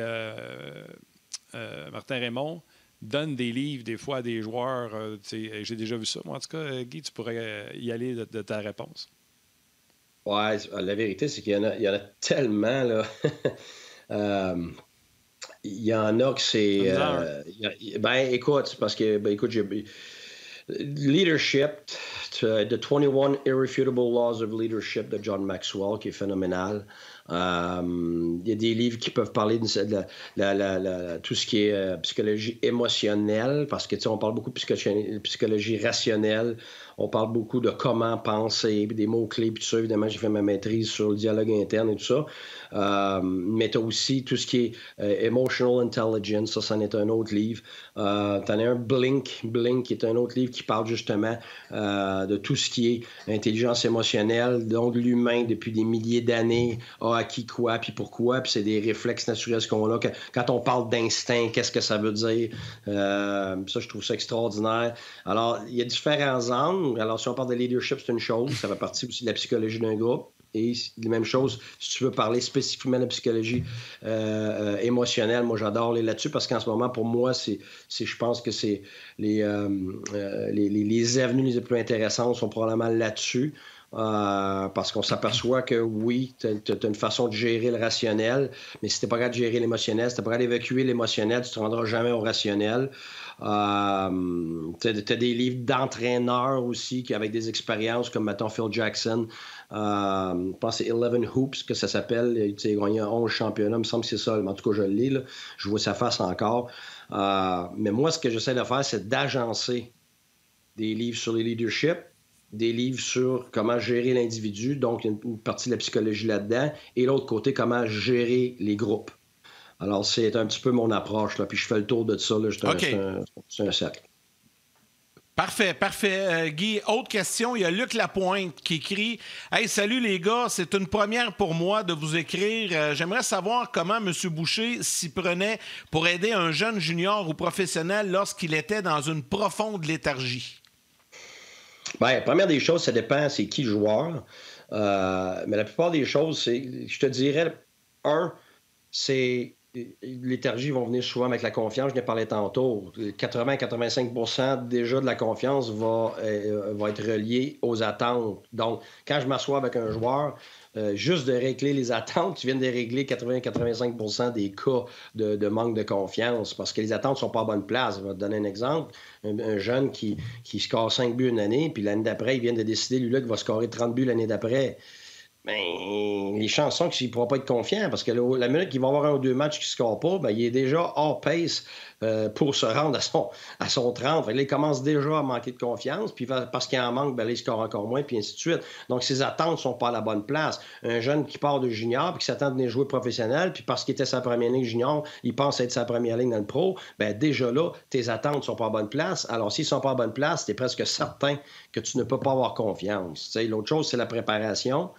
Martin Raymond donnent des livres des fois à des joueurs. J'ai déjà vu ça. Moi, en tout cas, Guy, tu pourrais y aller de ta réponse. Ouais, la vérité, c'est qu'il y en a tellement, là. Il y en a que c'est... écoute, parce que, écoute, Leadership, The 21 Irrefutable Laws of Leadership de John Maxwell, qui est phénoménal. Il y a des livres qui peuvent parler de tout ce qui est psychologie émotionnelle, parce que, tu sais, on parle beaucoup de psychologie rationnelle. On parle beaucoup de comment penser, puis des mots-clés, puis tout ça. Évidemment, j'ai fait ma maîtrise sur le dialogue interne et tout ça. Mais tu as aussi tout ce qui est Emotional Intelligence, ça, c'en est un autre livre. Tu en as un, Blink, qui est un autre livre qui parle justement de tout ce qui est intelligence émotionnelle, donc l'humain, depuis des milliers d'années, a acquis quoi, puis pourquoi, puis c'est des réflexes naturels qu'on a. Quand on parle d'instinct, qu'est-ce que ça veut dire? Ça, je trouve ça extraordinaire. Alors, il y a différents angles. Alors, si on parle de leadership, c'est une chose. Ça fait partie aussi de la psychologie d'un groupe. Et les mêmes choses, si tu veux parler spécifiquement de psychologie émotionnelle, moi j'adore aller là-dessus parce qu'en ce moment, pour moi, je pense que c'est les avenues les plus intéressantes sont probablement là-dessus. Parce qu'on s'aperçoit que oui, tu as une façon de gérer le rationnel, mais si tu n'es pas capable de gérer l'émotionnel, si tu n'es pas capable d'évacuer l'émotionnel, tu ne te rendras jamais au rationnel. Tu as des livres d'entraîneurs aussi avec des expériences comme, mettons, Phil Jackson. Je pense que c'est 11 Hoops que ça s'appelle. Il a gagné 11 championnats, il me semble que c'est ça. Mais en tout cas, je le lis, là. Je vois sa face encore. Mais moi, ce que j'essaie de faire, c'est d'agencer des livres sur le leadership, des livres sur comment gérer l'individu, donc une partie de la psychologie là-dedans, et l'autre côté, comment gérer les groupes. Alors, c'est un petit peu mon approche, là, puis je fais le tour de ça, là, c'est un cercle. Parfait, parfait. Guy, autre question. Il y a Luc Lapointe qui écrit « Hey, salut les gars, c'est une première pour moi de vous écrire. J'aimerais savoir comment M. Boucher s'y prenait pour aider un jeune junior ou professionnel lorsqu'il était dans une profonde léthargie. » Bien, première des choses, ça dépend c'est qui le joueur. Mais la plupart des choses, je te dirais, c'est léthargie vont venir souvent avec la confiance. Je n'ai parlé tantôt. 80-85% déjà de la confiance va être reliée aux attentes. Donc, quand je m'assois avec un joueur, juste de régler les attentes, tu viens de régler 80-85% des cas de manque de confiance parce que les attentes ne sont pas à bonne place. Je vais te donner un exemple. Un jeune qui score 5 buts une année, puis l'année d'après, il vient de décider, lui-là, qu'il va scorer 30 buts l'année d'après. Bien, les chances sont qu'il ne pourra pas être confiant parce que la minute qu'il va avoir 1 ou 2 matchs qui ne score pas, bien, il est déjà hors pace pour se rendre à son 30. Fait que là, il commence déjà à manquer de confiance, puis parce qu'il en manque, bien, là, il score encore moins, puis ainsi de suite. Donc, ses attentes ne sont pas à la bonne place. Un jeune qui part de junior puis qui s'attend à venir jouer professionnel, puis parce qu'il était sa première ligne junior, il pense être sa première ligne dans le pro, bien, déjà là, tes attentes ne sont pas à bonne place. Alors, s'ils ne sont pas à bonne place, tu es presque certain que tu ne peux pas avoir confiance. Tu sais, l'autre chose, c'est la préparation.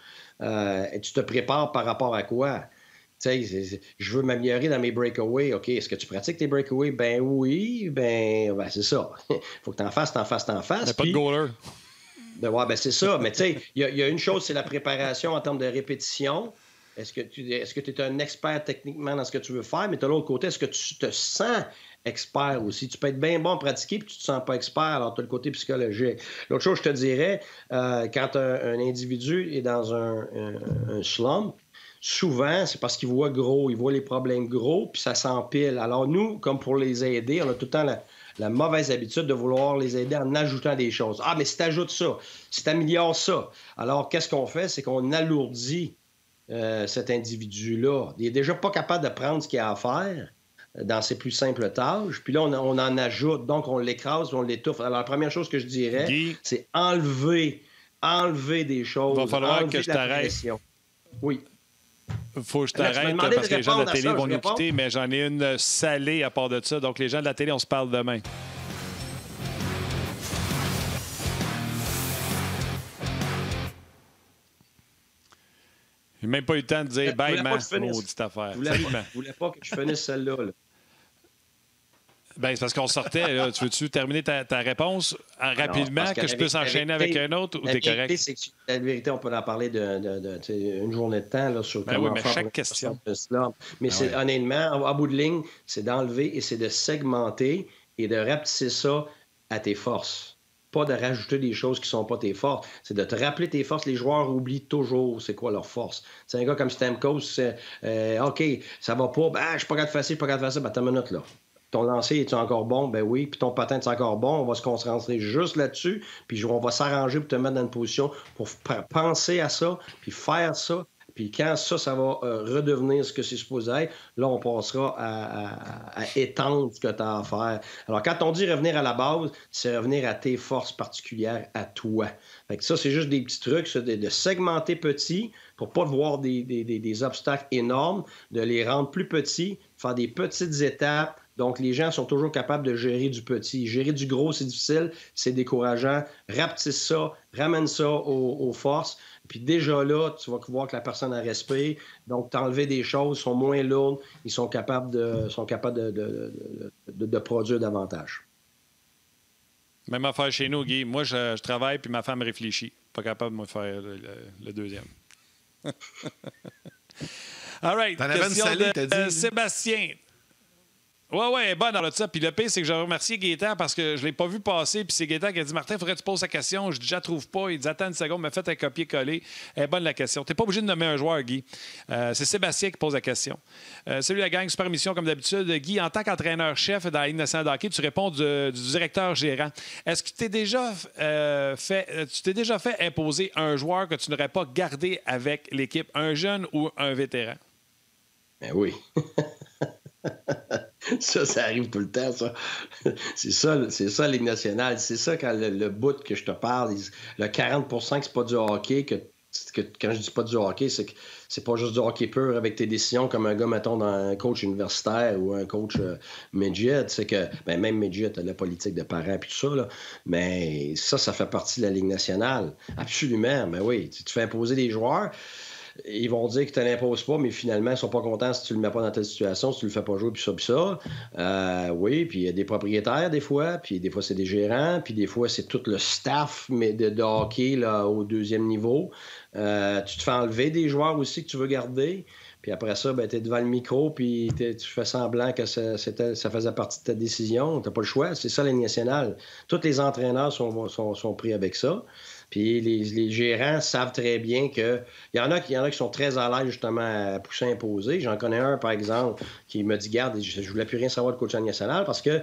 Et tu te prépares par rapport à quoi? Tu sais, je veux m'améliorer dans mes breakaways. OK, est-ce que tu pratiques tes breakaways? Ben oui, ben c'est ça. Faut que t'en fasses. Il n'y a pas de goaler. Ben c'est ça. Mais tu sais, il y a une chose, c'est la préparation en termes de répétition. Est-ce que tu es un expert techniquement dans ce que tu veux faire? Mais de l'autre côté, est-ce que tu te sens expert aussi? Tu peux être bien bon à pratiquer puis tu te sens pas expert, alors tu as le côté psychologique. L'autre chose, je te dirais, quand un individu est dans un slump, souvent, c'est parce qu'il voit gros, il voit les problèmes gros, puis ça s'empile. Alors nous, comme pour les aider, on a tout le temps la mauvaise habitude de vouloir les aider en ajoutant des choses. Ah, mais si tu ajoutes ça, si tu améliores ça, alors qu'est-ce qu'on fait? C'est qu'on alourdit cet individu-là. Il n'est déjà pas capable de prendre ce qu'il a à faire dans ses plus simples tâches. Puis là, on en ajoute. Donc, on l'écrase, on l'étouffe. Alors, la première chose que je dirais, Guy, c'est enlever des choses. Il va falloir que je t'arrête. Oui. Il faut que je t'arrête parce que les gens de la télé vont nous quitter, mais j'en ai une salée à part de ça. Donc, les gens de la télé, on se parle demain. J'ai même pas eu le temps de dire bye, ma maudite affaire. Je voulais pas que je finisse celle-là. Là. Ben, c'est parce qu'on sortait. Là. Tu veux-tu terminer ta réponse rapidement, non, que je puisse enchaîner avec un autre, ou t'es correct? La vérité, on peut en parler une journée de temps là, sur comment faire chaque question. Mais honnêtement, à bout de ligne, c'est d'enlever et c'est de segmenter et de rapetisser ça à tes forces. Pas de rajouter des choses qui ne sont pas tes forces. C'est de te rappeler tes forces. Les joueurs oublient toujours c'est quoi leur force. C'est un gars comme Stamkos, OK, ça va pas. Je suis pas capable de faire ça, je suis pas capable de faire ça. Ben, t'as une minute, là. Ton lancer, es-tu encore bon? Ben oui. Puis ton patin, est encore bon? On va se concentrer juste là-dessus. Puis on va s'arranger pour te mettre dans une position pour penser à ça, puis faire ça. Puis quand ça va redevenir ce que c'est supposé être, là, on passera à étendre ce que tu as à faire. Alors, quand on dit revenir à la base, c'est revenir à tes forces particulières, à toi. Fait que ça, c'est juste des petits trucs, de segmenter petit pour ne pas voir des obstacles énormes, de les rendre plus petits, faire des petites étapes. Donc, les gens sont toujours capables de gérer du petit. Gérer du gros, c'est difficile, c'est décourageant. Rapetisse ça, ramène ça aux forces. Puis déjà là, tu vas voir que la personne a respect. Donc, t'enlever des choses, sont moins lourdes, ils sont capables de produire davantage. Même affaire chez nous, Guy. Moi, je travaille, puis ma femme réfléchit. Pas capable de me faire le deuxième. All right. T'en avais une salée, t'as dit. Sébastien. Oui, elle est bonne dans le ça. Puis le pire, c'est que j'ai remercié Gaétan parce que je ne l'ai pas vu passer. Puis c'est Gaétan qui a dit Martin, il faudrait que tu poses la question. Je dis, je la trouve pas. Il dit attends une seconde, mais faites un copier-coller. Elle est bonne la question. Tu n'es pas obligé de nommer un joueur, Guy. C'est Sébastien qui pose la question. Salut la gang, super mission comme d'habitude. Guy, en tant qu'entraîneur-chef dans la Ligue nationale de hockey, tu réponds du directeur gérant. Est-ce que tu t'es déjà fait imposer un joueur que tu n'aurais pas gardé avec l'équipe, un jeune ou un vétéran? Ben oui. Ça arrive tout le temps, ça. C'est ça, la Ligue nationale. C'est ça quand le bout que je te parle, le 40 que c'est pas du hockey, que quand je dis pas du hockey, c'est que c'est pas juste du hockey pur avec tes décisions comme un gars, mettons, dans un coach universitaire ou un coach midget. C'est que, ben, même midget, la politique de parents et tout ça, là. Mais ça fait partie de la Ligue nationale. Absolument. Ben oui, tu te fais imposer des joueurs. Ils vont dire que tu ne l'imposes pas, mais finalement, ils ne sont pas contents si tu ne le mets pas dans telle situation, si tu ne le fais pas jouer, puis ça. Oui, puis il y a des propriétaires des fois, puis des fois, c'est des gérants, puis des fois, c'est tout le staff mais de hockey là, au deuxième niveau. Tu te fais enlever des joueurs aussi que tu veux garder. Puis après ça, ben, tu es devant le micro, puis tu fais semblant que ça faisait partie de ta décision. Tu n'as pas le choix. C'est ça, la Ligue nationale. Tous les entraîneurs sont pris avec ça. Puis les gérants savent très bien que... Il y en a qui sont très à l'aise, justement, à pousser imposer. J'en connais un, par exemple, qui me dit, garde, je ne voulais plus rien savoir de coach national parce que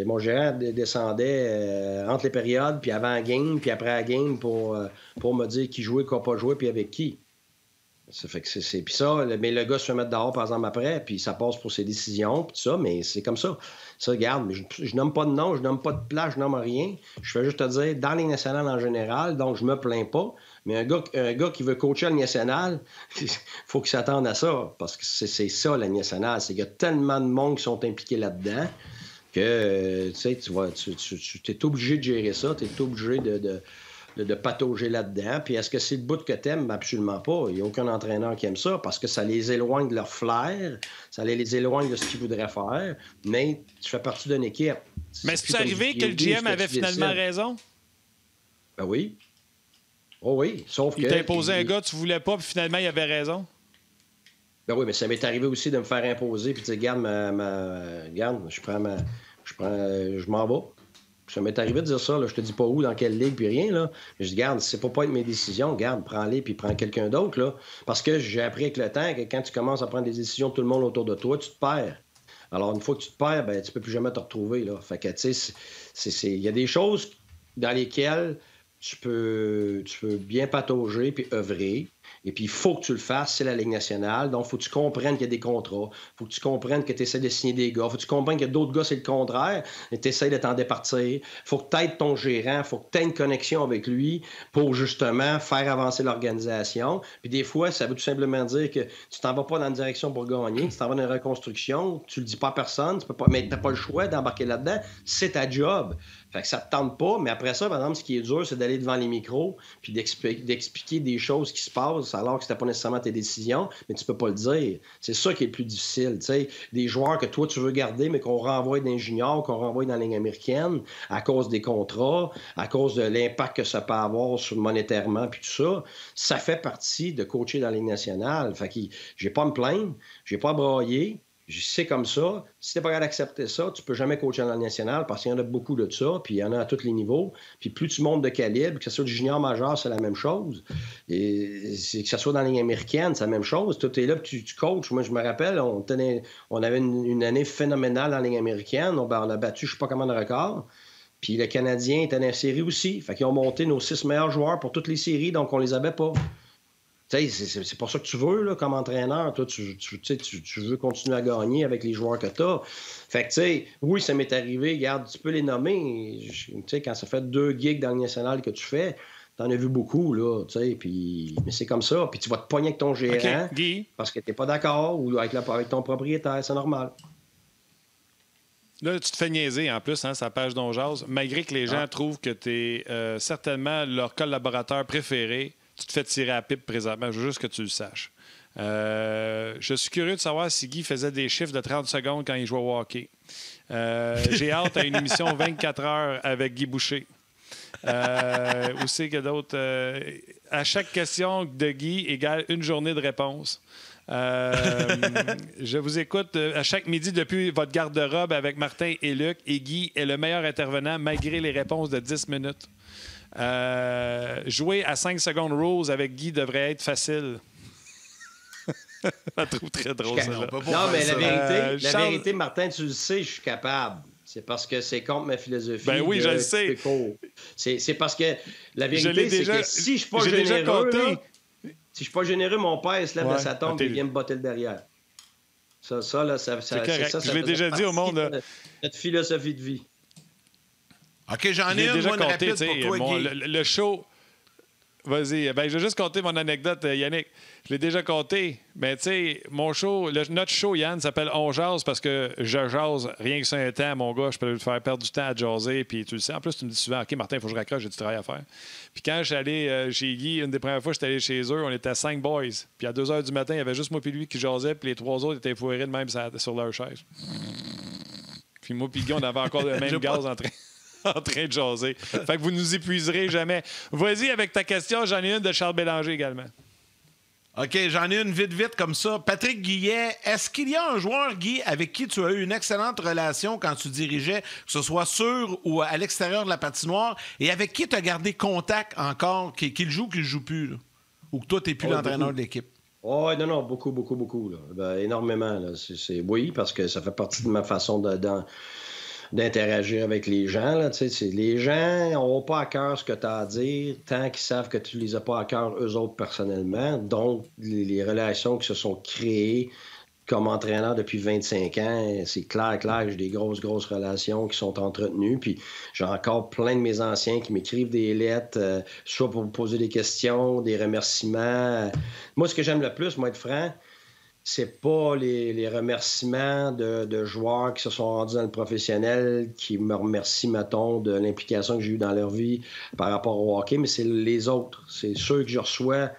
mon gérant descendait entre les périodes, puis avant la game, puis après la game pour me dire qui jouait, qui n'a pas joué, puis avec qui. Ça fait que c'est... Puis ça, mais le gars se fait mettre dehors, par exemple, après, puis ça passe pour ses décisions, puis tout ça, mais c'est comme ça. Ça, regarde, je nomme pas de nom, je nomme pas de place, je nomme rien. Je fais juste te dire, dans les nationales en général, donc je me plains pas, mais un gars qui veut coacher la nationale, il faut qu'il s'attende à ça, parce que c'est ça, la nationale. C'est qu'il y a tellement de monde qui sont impliqués là-dedans que, tu sais, tu es obligé de gérer ça, tu es obligé de patauger là-dedans. Puis est-ce que c'est le bout que t'aimes? Absolument pas. Il n'y a aucun entraîneur qui aime ça parce que ça les éloigne de leur flair, ça les éloigne de ce qu'ils voudraient faire, mais tu fais partie d'une équipe. Mais est-ce arrivé que le GM avait finalement raison? Ben oui. Oh oui, sauf que... Il t'a imposé un gars, tu voulais pas, puis finalement, il avait raison? Ben oui, mais ça m'est arrivé aussi de me faire imposer, puis de dire, regarde, je m'en vais. Ça m'est arrivé de dire ça, là, je te dis pas où, dans quelle ligue, puis rien, là. Je dis, garde, c'est pas être mes décisions, garde, prends-les, puis prends quelqu'un d'autre, là. Parce que j'ai appris avec le temps que quand tu commences à prendre des décisions de tout le monde autour de toi, tu te perds. Alors, une fois que tu te perds, ben, tu peux plus jamais te retrouver, là. Fait que, tu sais, il y a des choses dans lesquelles tu peux bien patauger puis œuvrer. Et puis, il faut que tu le fasses, c'est la Ligue nationale. Donc, il faut que tu comprennes qu'il y a des contrats. Il faut que tu comprennes que tu essaies de signer des gars. Il faut que tu comprennes que d'autres gars, c'est le contraire. Et tu essaies de t'en départir. Il faut que tu aides ton gérant. Il faut que tu aies une connexion avec lui pour, justement, faire avancer l'organisation. Puis, des fois, ça veut tout simplement dire que tu t'en vas pas dans une direction pour gagner. Tu t'en vas dans une reconstruction. Tu le dis pas à personne. Tu peux pas, mais tu n'as pas le choix d'embarquer là-dedans. C'est ta job. Fait que ça te tente pas. Mais après ça, par exemple, ce qui est dur, c'est d'aller devant les micros puis d'expliquer des choses qui se passent alors que c'était pas nécessairement tes décisions, mais tu peux pas le dire. C'est ça qui est le plus difficile. T'sais. Des joueurs que toi, tu veux garder, mais qu'on renvoie dans les juniors, qu'on renvoie dans la Ligue américaine à cause des contrats, à cause de l'impact que ça peut avoir sur monétairement, puis tout ça, ça fait partie de coacher dans la Ligue nationale. Fait que j'ai pas à me plaindre, j'ai pas à brailler. C'est comme ça. Si t'es pas capable d'accepter ça, tu peux jamais coacher dans le national parce qu'il y en a beaucoup de ça, puis il y en a à tous les niveaux. Puis plus tu montes de calibre, que ce soit du junior majeur, c'est la même chose. Et que ce soit dans la ligne américaine, c'est la même chose. Toi, t'es là, puis tu coaches. Moi, je me rappelle, on avait une année phénoménale en ligne américaine. On a battu je sais pas comment de record. Puis le Canadien était dans la série aussi. Fait qu'ils ont monté nos 6 meilleurs joueurs pour toutes les séries, donc on les avait pas. C'est pas ça que tu veux là, comme entraîneur. Toi, tu veux continuer à gagner avec les joueurs que tu as. Fait que, tu sais, oui, ça m'est arrivé. Regarde, tu peux les nommer. Quand ça fait 2 gigs dans le national que tu fais, t'en as vu beaucoup, là, mais c'est comme ça. Puis tu vas te pogner avec ton gérant parce que t'es pas d'accord ou avec ton propriétaire. C'est normal. Là, tu te fais niaiser en plus, hein, sa page d'On Jase. Malgré que les gens trouvent que tu es certainement leur collaborateur préféré, tu te fais tirer à la pipe présentement. Je veux juste que tu le saches. Je suis curieux de savoir si Guy faisait des chiffres de 30 secondes quand il jouait au hockey. J'ai hâte à une émission 24 heures avec Guy Boucher. Où c'est que d'autres? À chaque question de Guy égale une journée de réponse. Je vous écoute à chaque midi depuis votre garde-robe avec Martin et Luc. Et Guy est le meilleur intervenant malgré les réponses de 10 minutes. Jouer à 5 secondes rules avec Guy devrait être facile. Je la trouve très drôle, ça. Non, mais la vérité, Martin, tu le sais, je suis capable. C'est parce que c'est contre ma philosophie. Ben oui, je le sais. C'est parce que la vérité, c'est que si je suis pas généreux, là, si je suis pas généreux, mon père il se lève de sa tombe et il vient me botter le derrière. Ça là, ça je l'ai déjà dit au monde. Notre philosophie de vie. OK, j'en ai une, déjà moi, compté, rapide pour toi, Guy. Le show... Vas-y. Ben, je vais juste compter mon anecdote, Yannick. Je l'ai déjà compté. Mais tu sais, mon show, notre show, Yann, s'appelle On jase parce que je jase rien que ça un temps, mon gars. Je peux te faire perdre du temps à jaser. Puis tu le sais. En plus, tu me dis souvent, OK, Martin, il faut que je raccroche, j'ai du travail à faire. Puis quand je suis allé chez Guy, une des premières fois que je suis allé chez eux, on était 5 boys. Puis à 2 h du matin, il y avait juste moi et lui qui jasait. Puis les 3 autres étaient foirés de même sur leur chaise. Puis moi et Guy, on avait encore le même gaz en train de jaser. Fait que vous nous épuiserez jamais. Vas-y avec ta question. J'en ai une de Charles Bélanger également. OK, j'en ai une vite comme ça. Patrick Guillet, est-ce qu'il y a un joueur, Guy, avec qui tu as eu une excellente relation quand tu dirigeais, que ce soit sur ou à l'extérieur de la patinoire, et avec qui tu as gardé contact encore, qu'il joue ou qu'il ne joue plus, là? Ou que toi, tu n'es plus l'entraîneur de l'équipe? Oh, non, beaucoup. Là. Ben, énormément. Là. Oui, parce que ça fait partie de ma façon d'interagir avec les gens. Là, les gens n'ont pas à cœur ce que tu as à dire tant qu'ils savent que tu les as pas à cœur eux autres personnellement. Donc, les relations qui se sont créées comme entraîneur depuis 25 ans, c'est clair que j'ai des grosses relations qui sont entretenues. Puis j'ai encore plein de mes anciens qui m'écrivent des lettres, soit pour me poser des questions, des remerciements. Moi, ce que j'aime le plus, moi, être franc, c'est pas les remerciements de joueurs qui se sont rendus dans le professionnel, qui me remercient, mettons, de l'implication que j'ai eue dans leur vie par rapport au hockey, mais c'est les autres. C'est ceux que je reçois.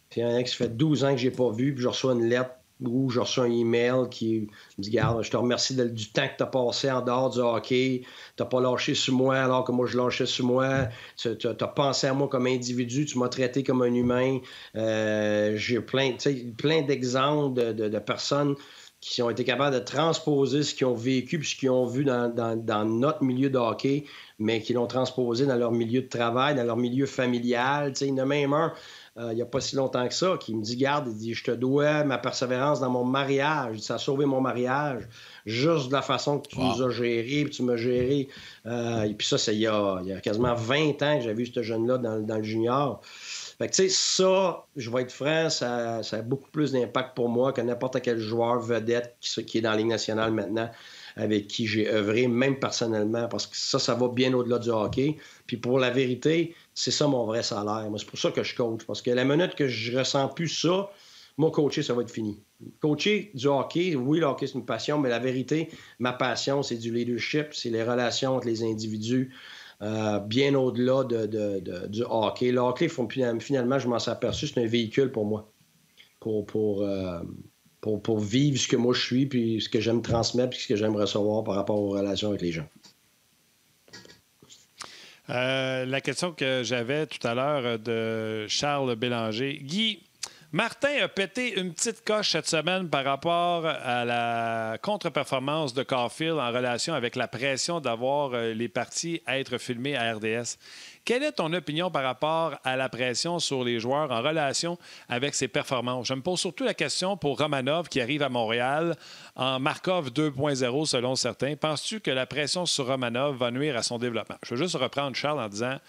Puis il y en a qui ça fait 12 ans que je n'ai pas vu, puis je reçois une lettre ou je reçois un email qui me dit « Garde, je te remercie du temps que tu as passé en dehors du hockey. Tu n'as pas lâché sur moi alors que moi, je lâchais sur moi. Tu as pensé à moi comme individu. Tu m'as traité comme un humain. J'ai plein d'exemples de personnes qui ont été capables de transposer ce qu'ils ont vécu puis ce qu'ils ont vu dans notre milieu de hockey, mais qui l'ont transposé dans leur milieu de travail, dans leur milieu familial. » Il y en a même un... il n'y a pas si longtemps que ça, qui me dit « Garde, il dit, je te dois ma persévérance dans mon mariage. Ça a sauvé mon mariage. Juste de la façon que tu nous as gérés, puis tu m'as géré. Et puis ça, c'est il y a quasiment 20 ans que j'ai vu ce jeune-là dans le junior. Fait que, tu sais, ça, je vais être franc, ça a beaucoup plus d'impact pour moi que n'importe quel joueur vedette qui est dans la Ligue nationale maintenant, avec qui j'ai œuvré, même personnellement, parce que ça va bien au-delà du hockey. Puis pour la vérité, c'est ça mon vrai salaire. Moi, c'est pour ça que je coach. Parce que la minute que je ressens plus ça, moi, coacher, ça va être fini. Coacher du hockey, oui, le hockey, c'est une passion, mais la vérité, ma passion, c'est du leadership, c'est les relations entre les individus, bien au-delà du hockey. Le hockey, finalement, je m'en suis aperçu, c'est un véhicule pour moi. Pour vivre ce que moi je suis, puis ce que j'aime transmettre, puis ce que j'aime recevoir par rapport aux relations avec les gens. La question que j'avais tout à l'heure de Charles Bélanger. Guy, Martin a pété une petite coche cette semaine par rapport à la contre-performance de Caulfield en relation avec la pression d'avoir les parties à être filmées à RDS. Quelle est ton opinion par rapport à la pression sur les joueurs en relation avec ses performances? Je me pose surtout la question pour Romanov qui arrive à Montréal en Markov 2.0 selon certains. Penses-tu que la pression sur Romanov va nuire à son développement? Je veux juste reprendre Charles en disant...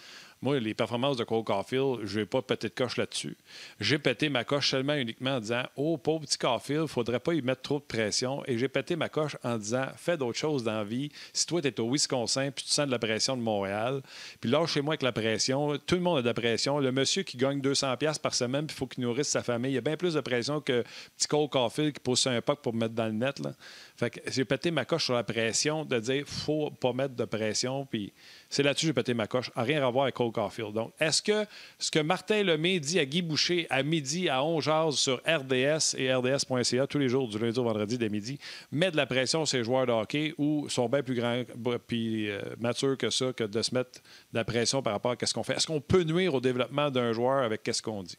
Moi, les performances de Cole Caulfield, je n'ai pas pété de coche là-dessus. J'ai pété ma coche seulement uniquement en disant « Oh, pauvre petit Caulfield, il ne faudrait pas y mettre trop de pression. » Et j'ai pété ma coche en disant « Fais d'autres choses dans la vie. Si toi, tu es au Wisconsin puis tu sens de la pression de Montréal, puis lâchez-moi avec la pression. Tout le monde a de la pression. Le monsieur qui gagne 200$ par semaine puis il faut qu'il nourrisse sa famille, il y a bien plus de pression que petit Cole Caulfield qui pose un puck pour me mettre dans le net. » Là. Fait que j'ai pété ma coche sur la pression de dire « Faut pas mettre de pression. » Puis C'est là-dessus que j'ai pété ma coche. Rien à voir avec Cole Caulfield. Donc, est-ce que ce que Martin Lemay dit à Guy Boucher à midi à 11h sur RDS et RDS.ca tous les jours, du lundi au vendredi dès midi, met de la pression sur les joueurs de hockey ou sont bien plus grands puis matures que ça, que de se mettre de la pression par rapport à ce qu'on fait? Est-ce qu'on peut nuire au développement d'un joueur avec ce qu'on dit?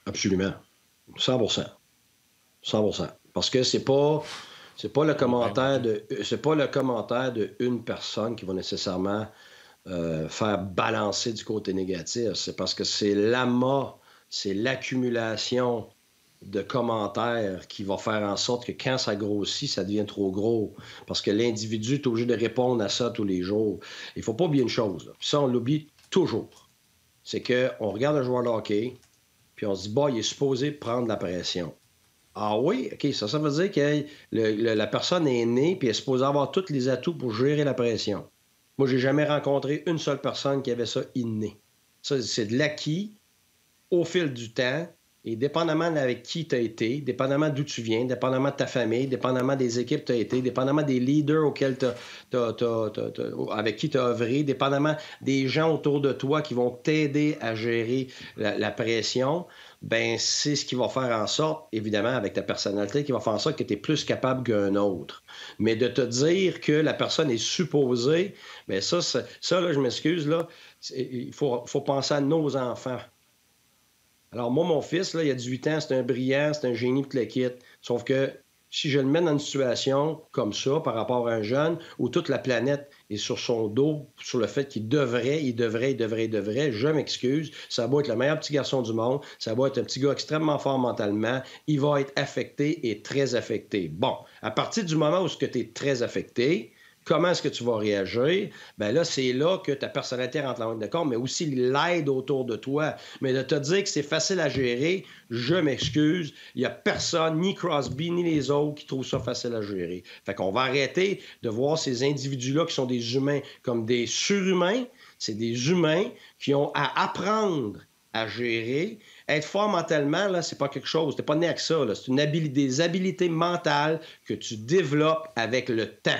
Absolument. 100%. 100%. Parce que c'est pas le commentaire de une personne qui va nécessairement faire balancer du côté négatif. C'est parce que c'est l'amas, c'est l'accumulation de commentaires qui va faire en sorte que quand ça grossit, ça devient trop gros. Parce que l'individu est obligé de répondre à ça tous les jours. Il ne faut pas oublier une chose, là. Puis ça, on l'oublie toujours. C'est qu'on regarde un joueur de hockey, puis on se dit, il est supposé prendre la pression. Ah oui? OK, ça veut dire que la personne est née puis elle est supposée avoir tous les atouts pour gérer la pression. Moi, j'ai jamais rencontré une seule personne qui avait ça inné. Ça, c'est de l'acquis au fil du temps et dépendamment avec qui tu as été, dépendamment d'où tu viens, dépendamment de ta famille, dépendamment des équipes que tu as été, dépendamment des leaders auxquels avec qui tu as œuvré, dépendamment des gens autour de toi qui vont t'aider à gérer la pression, ben c'est ce qui va faire en sorte, évidemment, avec ta personnalité, qui va faire en sorte que tu es plus capable qu'un autre. Mais de te dire que la personne est supposée, bien ça là, je m'excuse, là, il faut penser à nos enfants. Alors moi, mon fils, là, il a 18 ans, c'est un brillant, c'est un génie pour le kit. Sauf que si je le mets dans une situation comme ça, par rapport à un jeune, où toute la planète est sur son dos, sur le fait qu'il devrait, je m'excuse, ça va être le meilleur petit garçon du monde, ça va être un petit gars extrêmement fort mentalement, il va être affecté et très affecté. Bon, à partir du moment où tu es très affecté, comment est-ce que tu vas réagir? Bien là, c'est là que ta personnalité rentre en ligne de compte, mais aussi l'aide autour de toi. Mais de te dire que c'est facile à gérer, je m'excuse, il n'y a personne, ni Crosby, ni les autres, qui trouvent ça facile à gérer. Fait qu'on va arrêter de voir ces individus-là qui sont des humains comme des surhumains. C'est des humains qui ont à apprendre à gérer. Être fort mentalement, là, c'est pas quelque chose. T'es pas né avec ça, là. C'est des habilités mentales que tu développes avec le temps.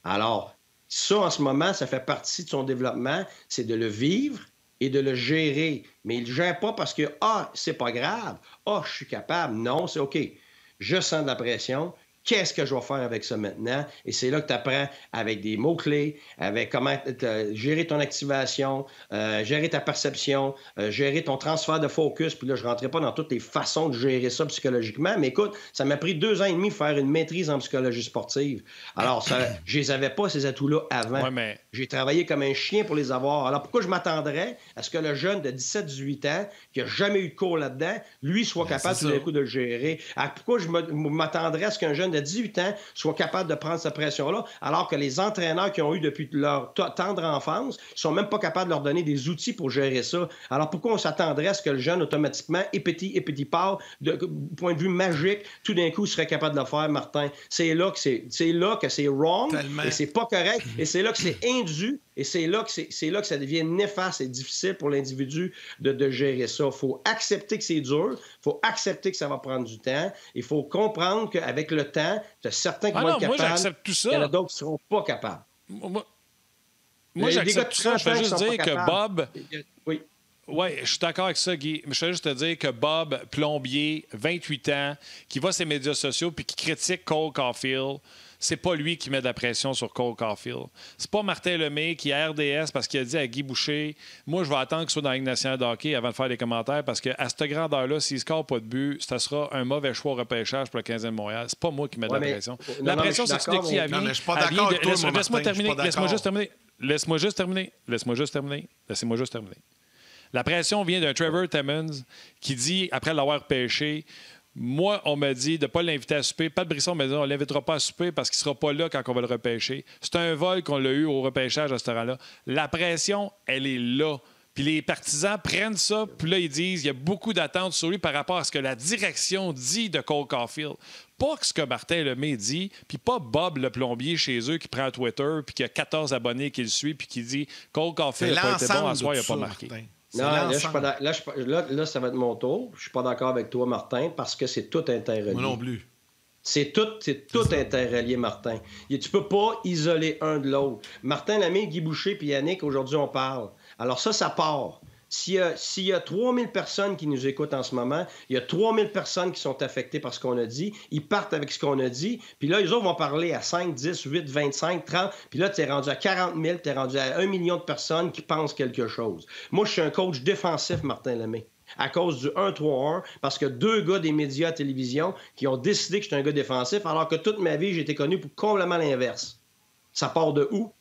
Alors, ça, en ce moment, ça fait partie de son développement, c'est de le vivre et de le gérer. Mais il ne le gère pas parce que, c'est pas grave, je suis capable. Non, c'est OK. Je sens de la pression. Qu'est-ce que je vais faire avec ça maintenant? Et c'est là que tu apprends avec des mots-clés, avec comment gérer ton activation, gérer ta perception, gérer ton transfert de focus. Puis là, je ne rentrais pas dans toutes les façons de gérer ça psychologiquement. Mais écoute, ça m'a pris 2 ans et demi de faire une maîtrise en psychologie sportive. Alors, je les avais pas, ces atouts-là, avant. Ouais, mais... J'ai travaillé comme un chien pour les avoir. Alors, pourquoi je m'attendrais à ce que le jeune de 17-18 ans, qui n'a jamais eu de cours là-dedans, lui, soit capable tout d'un coup de le gérer? Alors, pourquoi je m'attendrais à ce qu'un jeune de 18 ans soit capable de prendre cette pression-là, alors que les entraîneurs qui ont eu depuis leur tendre enfance ne sont même pas capables de leur donner des outils pour gérer ça. Alors pourquoi on s'attendrait à ce que le jeune, automatiquement, et petit part, de point de vue magique, tout d'un coup serait capable de le faire, Martin? C'est là que c'est wrong, tellement. Et c'est pas correct, et c'est là que c'est indu, et c'est là que ça devient néfaste et difficile pour l'individu de gérer ça. Il faut accepter que c'est dur, il faut accepter que ça va prendre du temps, il faut comprendre qu'avec le temps, tu as certains qui vont être capables, j'accepte tout ça. Il y en a d'autres qui ne seront pas capables. Moi j'accepte tout ça. Je veux juste dire que Bob... Oui. Oui, je suis d'accord avec ça, Guy. Mais je veux juste te dire que Bob Plombier, 28 ans, qui va sur les médias sociaux puis qui critique Cole Caulfield, c'est pas lui qui met de la pression sur Cole Caulfield. C'est pas Martin Lemay qui, à RDS, parce qu'il a dit à Guy Boucher, moi, je vais attendre qu'il soit dans la Ligue nationale de hockey avant de faire des commentaires, parce qu'à cette grandeur-là, s'il ne score pas de but, ça sera un mauvais choix au repêchage pour le 15e de Montréal. C'est pas moi qui mets de la pression. La pression, c'est de qui elle vient. Je suis pas d'accord avec toi, Laisse-moi terminer. Laisse-moi juste terminer. La pression vient d'un Trevor Timmons qui dit, après l'avoir pêché, moi, on m'a dit de ne pas l'inviter à souper. Pat Brisson m'a dit on ne l'invitera pas à souper parce qu'il ne sera pas là quand on va le repêcher. C'est un vol qu'on l'a eu au repêchage à ce restaurant-là. La pression, elle est là. Puis les partisans prennent ça, puis là, ils disent il y a beaucoup d'attentes sur lui par rapport à ce que la direction dit de Cole Caulfield. Pas ce que Martin Lemay dit, puis pas Bob le plombier chez eux qui prend Twitter, puis qui a 14 abonnés qui le suivent, puis qui dit Cole Caulfield n'a pas été bon à soir, il n'a pas marqué. Non, là, ça va être mon tour. Je suis pas d'accord avec toi, Martin, parce que c'est tout interrelié. Moi non plus. C'est tout interrelié, Martin. Et tu peux pas isoler un de l'autre. Martin Lemay, Guy Boucher puis Yannick, aujourd'hui, on parle. Alors ça part. S'il y a 3000 personnes qui nous écoutent en ce moment, il y a 3000 personnes qui sont affectées par ce qu'on a dit. Ils partent avec ce qu'on a dit. Puis là, les autres vont parler à 5, 10, 8, 25, 30. Puis là, tu es rendu à 40 000, tu es rendu à 1 million de personnes qui pensent quelque chose. Moi, je suis un coach défensif, Martin Lemay, à cause du 1-3-1, parce que 2 gars des médias à télévision qui ont décidé que j'étais un gars défensif, alors que toute ma vie, j'ai été connu pour complètement l'inverse. Ça part de où?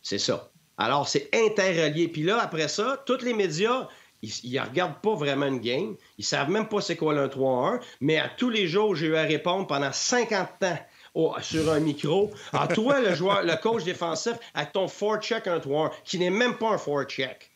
C'est ça. Alors, c'est interrelié. Puis là, après ça, tous les médias, ils ne regardent pas vraiment une game. Ils ne savent même pas c'est quoi le 1-3-1. Mais à tous les jours, j'ai eu à répondre pendant 50 ans sur un micro. Alors, toi, le coach défensif, avec ton forecheck 1-3-1, qui n'est même pas un forecheck.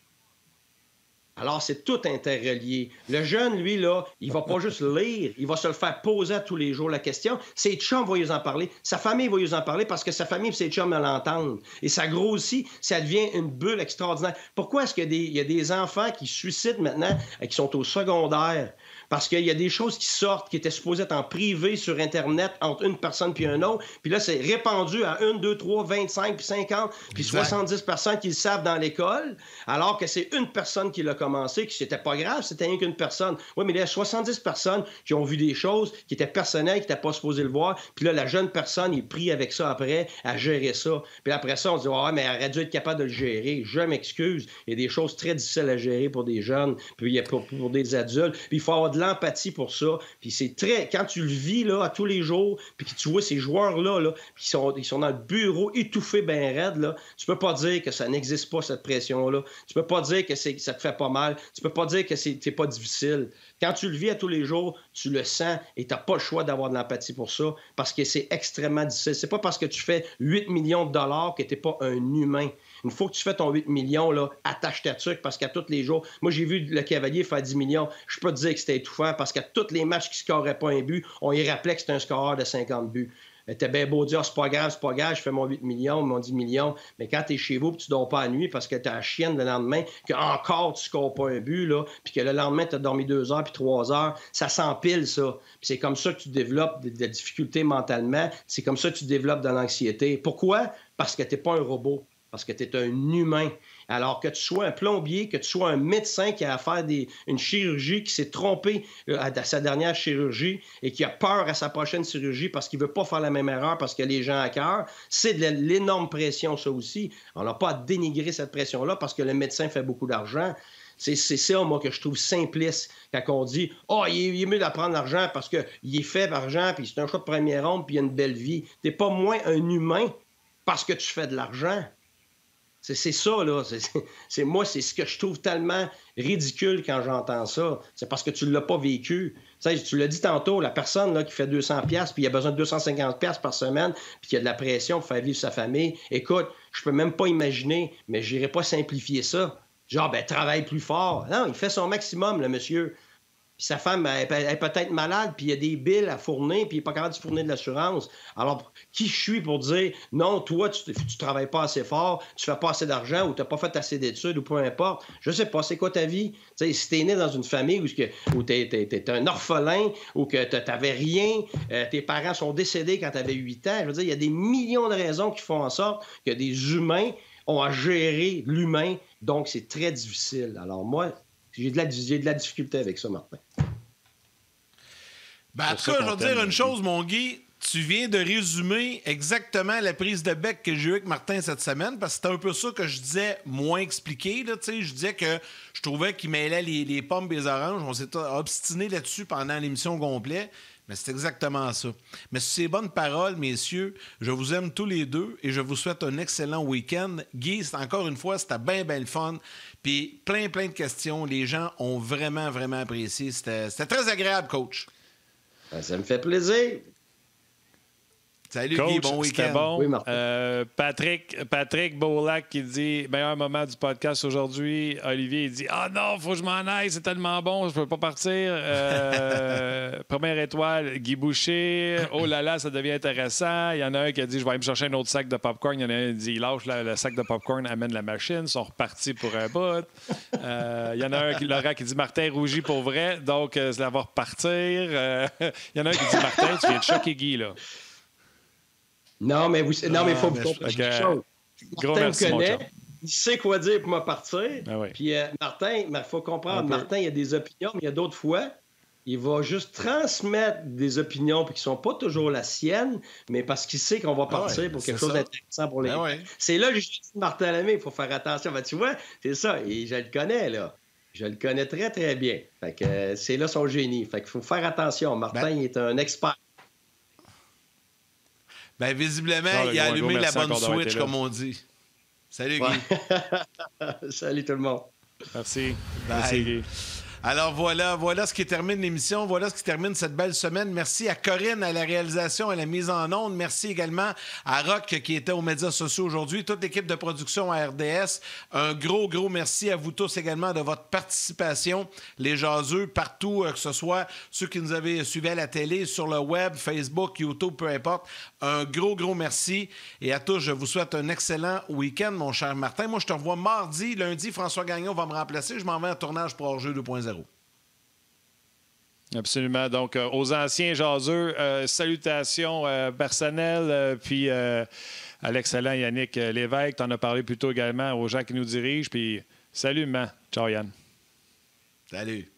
Alors, c'est tout interrelié. Le jeune, lui, là, il va pas juste lire, il va se le faire poser à tous les jours la question. Ses chums vont lui en parler, sa famille va lui en parler parce que sa famille et ses chums l'entendent. Et ça grossit, ça devient une bulle extraordinaire. Pourquoi est-ce qu'il y a des enfants qui se suicident maintenant et qui sont au secondaire? Parce qu'il y a des choses qui sortent, qui étaient supposées être en privé sur Internet entre une personne puis un autre. Puis là, c'est répandu à 1, 2, 3, 25, puis 50, puis 70 personnes qui le savent dans l'école, alors que c'est une personne qui l'a commencé, que c'était pas grave, c'était rien qu'une personne. Oui, mais il y a 70 personnes qui ont vu des choses qui étaient personnelles, qui n'étaient pas supposées le voir. Puis là, la jeune personne, il est pris avec ça après, à gérer ça. Puis après ça, on se dit, ouais, mais elle aurait dû être capable de le gérer. Je m'excuse. Il y a des choses très difficiles à gérer pour des jeunes, puis il y a pour des adultes. Puis il faut avoir de l'empathie pour ça. Puis c'est très... Quand tu le vis là, à tous les jours, puis que tu vois ces joueurs-là, puis ils sont dans le bureau étouffés ben raide, là, tu peux pas dire que ça n'existe pas, cette pression-là. Tu peux pas dire que ça te fait pas mal. Tu peux pas dire que c'est pas difficile. Quand tu le vis à tous les jours, tu le sens et tu n'as pas le choix d'avoir de l'empathie pour ça parce que c'est extrêmement difficile. C'est pas parce que tu fais 8 millions de dollars que tu n'es pas un humain. Une fois que tu fais ton 8 millions, là, attache ta tuque parce qu'à tous les jours... Moi, j'ai vu le Cavalier faire 10 millions. Je peux te dire que c'était étouffant parce qu'à tous les matchs qui ne scoraient pas un but, on y rappelait que c'était un scoreur de 50 buts. T'es bien beau dire, c'est pas grave, je fais mon 8 millions, mon 10 millions. Mais quand t'es chez vous et tu dors pas la nuit parce que t'as la chienne le lendemain, que encore tu scores pas un but, là, puis que le lendemain, t'as dormi 2 heures puis 3 heures, ça s'empile, ça. Puis c'est comme ça que tu développes de la difficulté mentalement. C'est comme ça que tu développes de l'anxiété. Pourquoi? Parce que t'es pas un robot. Parce que tu es un humain. Alors que tu sois un plombier, que tu sois un médecin qui a à faire une chirurgie, qui s'est trompé à sa dernière chirurgie et qui a peur à sa prochaine chirurgie parce qu'il ne veut pas faire la même erreur parce qu'il a les gens à cœur, c'est de l'énorme pression, ça aussi. On n'a pas à dénigrer cette pression-là parce que le médecin fait beaucoup d'argent. C'est ça, moi, que je trouve simpliste quand on dit « Ah, il est mieux d'apprendre l'argent parce qu'il est fait d'argent, puis c'est un choix de première ronde, puis il a une belle vie. » Tu n'es pas moins un humain parce que tu fais de l'argent. C'est ça, là. Moi, c'est ce que je trouve tellement ridicule quand j'entends ça. C'est parce que tu ne l'as pas vécu. Tu l'as dit tantôt, la personne là, qui fait 200$ puis il a besoin de 250$ par semaine puis qui a de la pression pour faire vivre sa famille. Écoute, je peux même pas imaginer, mais je n'irais pas simplifier ça. Genre, travaille plus fort. Non, il fait son maximum, le monsieur. Puis sa femme, elle est peut-être malade, puis il y a des billes à fournir, puis il n'est pas capable de fournir de l'assurance. Alors, qui je suis pour dire, non, toi, tu travailles pas assez fort, tu fais pas assez d'argent, ou tu n'as pas fait assez d'études, ou peu importe. Je sais pas, c'est quoi ta vie? T'sais, si tu es né dans une famille où tu es un orphelin, ou que tu n'avais rien, tes parents sont décédés quand tu avais 8 ans, je veux dire, il y a des millions de raisons qui font en sorte que des humains ont à gérer l'humain, donc c'est très difficile. Alors moi, j'ai de la difficulté avec ça, Martin. En tout cas, je vais te dire une chose, mon Guy. Tu viens de résumer exactement la prise de bec que j'ai eue avec Martin cette semaine, parce que c'était un peu ça que je disais moins expliqué. Là, je disais que je trouvais qu'il mêlait les pommes et les oranges. On s'est obstiné là-dessus pendant l'émission complète. Mais c'est exactement ça. Mais sur ces bonnes paroles, messieurs, je vous aime tous les deux et je vous souhaite un excellent week-end. Guy, encore une fois, c'était bien le fun. Puis plein de questions. Les gens ont vraiment apprécié. C'était très agréable, coach. Ça me fait plaisir. Salut, Coach, Guy, bon c'était week-end. bon. Oui, Martin. Patrick Beaulac qui dit meilleur moment du podcast aujourd'hui. Olivier, il dit non, faut que je m'en aille, c'est tellement bon, je peux pas partir. Première étoile, Guy Boucher. Oh là là, ça devient intéressant. Il y en a un qui a dit je vais aller me chercher un autre sac de popcorn. Il y en a un qui dit lâche le sac de popcorn, amène la machine. Ils sont repartis pour un bout. Il y en a un, Laurent, qui dit Martin rougit pour vrai, donc ça va repartir. Il y en a un qui dit Martin, tu viens de choquer Guy, là. Non, mais il faut que vous compreniez quelque chose. Gros Martin merci, me mon connaît, chum. il sait quoi dire pour me partir. Ah oui. Puis Martin, il faut comprendre, Martin, il y a des opinions, mais il y a d'autres fois, il va juste transmettre des opinions qui ne sont pas toujours la sienne, mais parce qu'il sait qu'on va partir pour quelque chose d'intéressant pour les gens. C'est là que je dis Martin Lemay, il faut faire attention. Ben, tu vois, c'est ça, et je le connais, là. Je le connais très, très bien. Fait que c'est là son génie. Fait qu'il faut faire attention. Martin, il est un expert. Ben, visiblement, il a allumé la bonne switch, comme on dit. Salut, Guy. Salut tout le monde. Merci. Bye. Merci, Guy. Alors voilà ce qui termine l'émission, voilà ce qui termine cette belle semaine. Merci à Corinne à la réalisation, à la mise en onde. Merci également à Rock qui était aux médias sociaux aujourd'hui, toute l'équipe de production à RDS. Un gros merci à vous tous également de votre participation, les jaseux, partout, que ce soit ceux qui nous avaient suivis à la télé, sur le web, Facebook, YouTube, peu importe. Un gros merci. Et à tous, je vous souhaite un excellent week-end, mon cher Martin. Moi, je te revois mardi, lundi, François Gagnon va me remplacer. Je m'en vais en tournage pour Hors-jeu 2.0. Absolument. Donc, aux anciens jaseux, salutations personnelles, puis à l'excellent Yannick Lévesque. Tu en as parlé plus tôt également aux gens qui nous dirigent. Puis, salut, man. Ciao, Yann. Salut.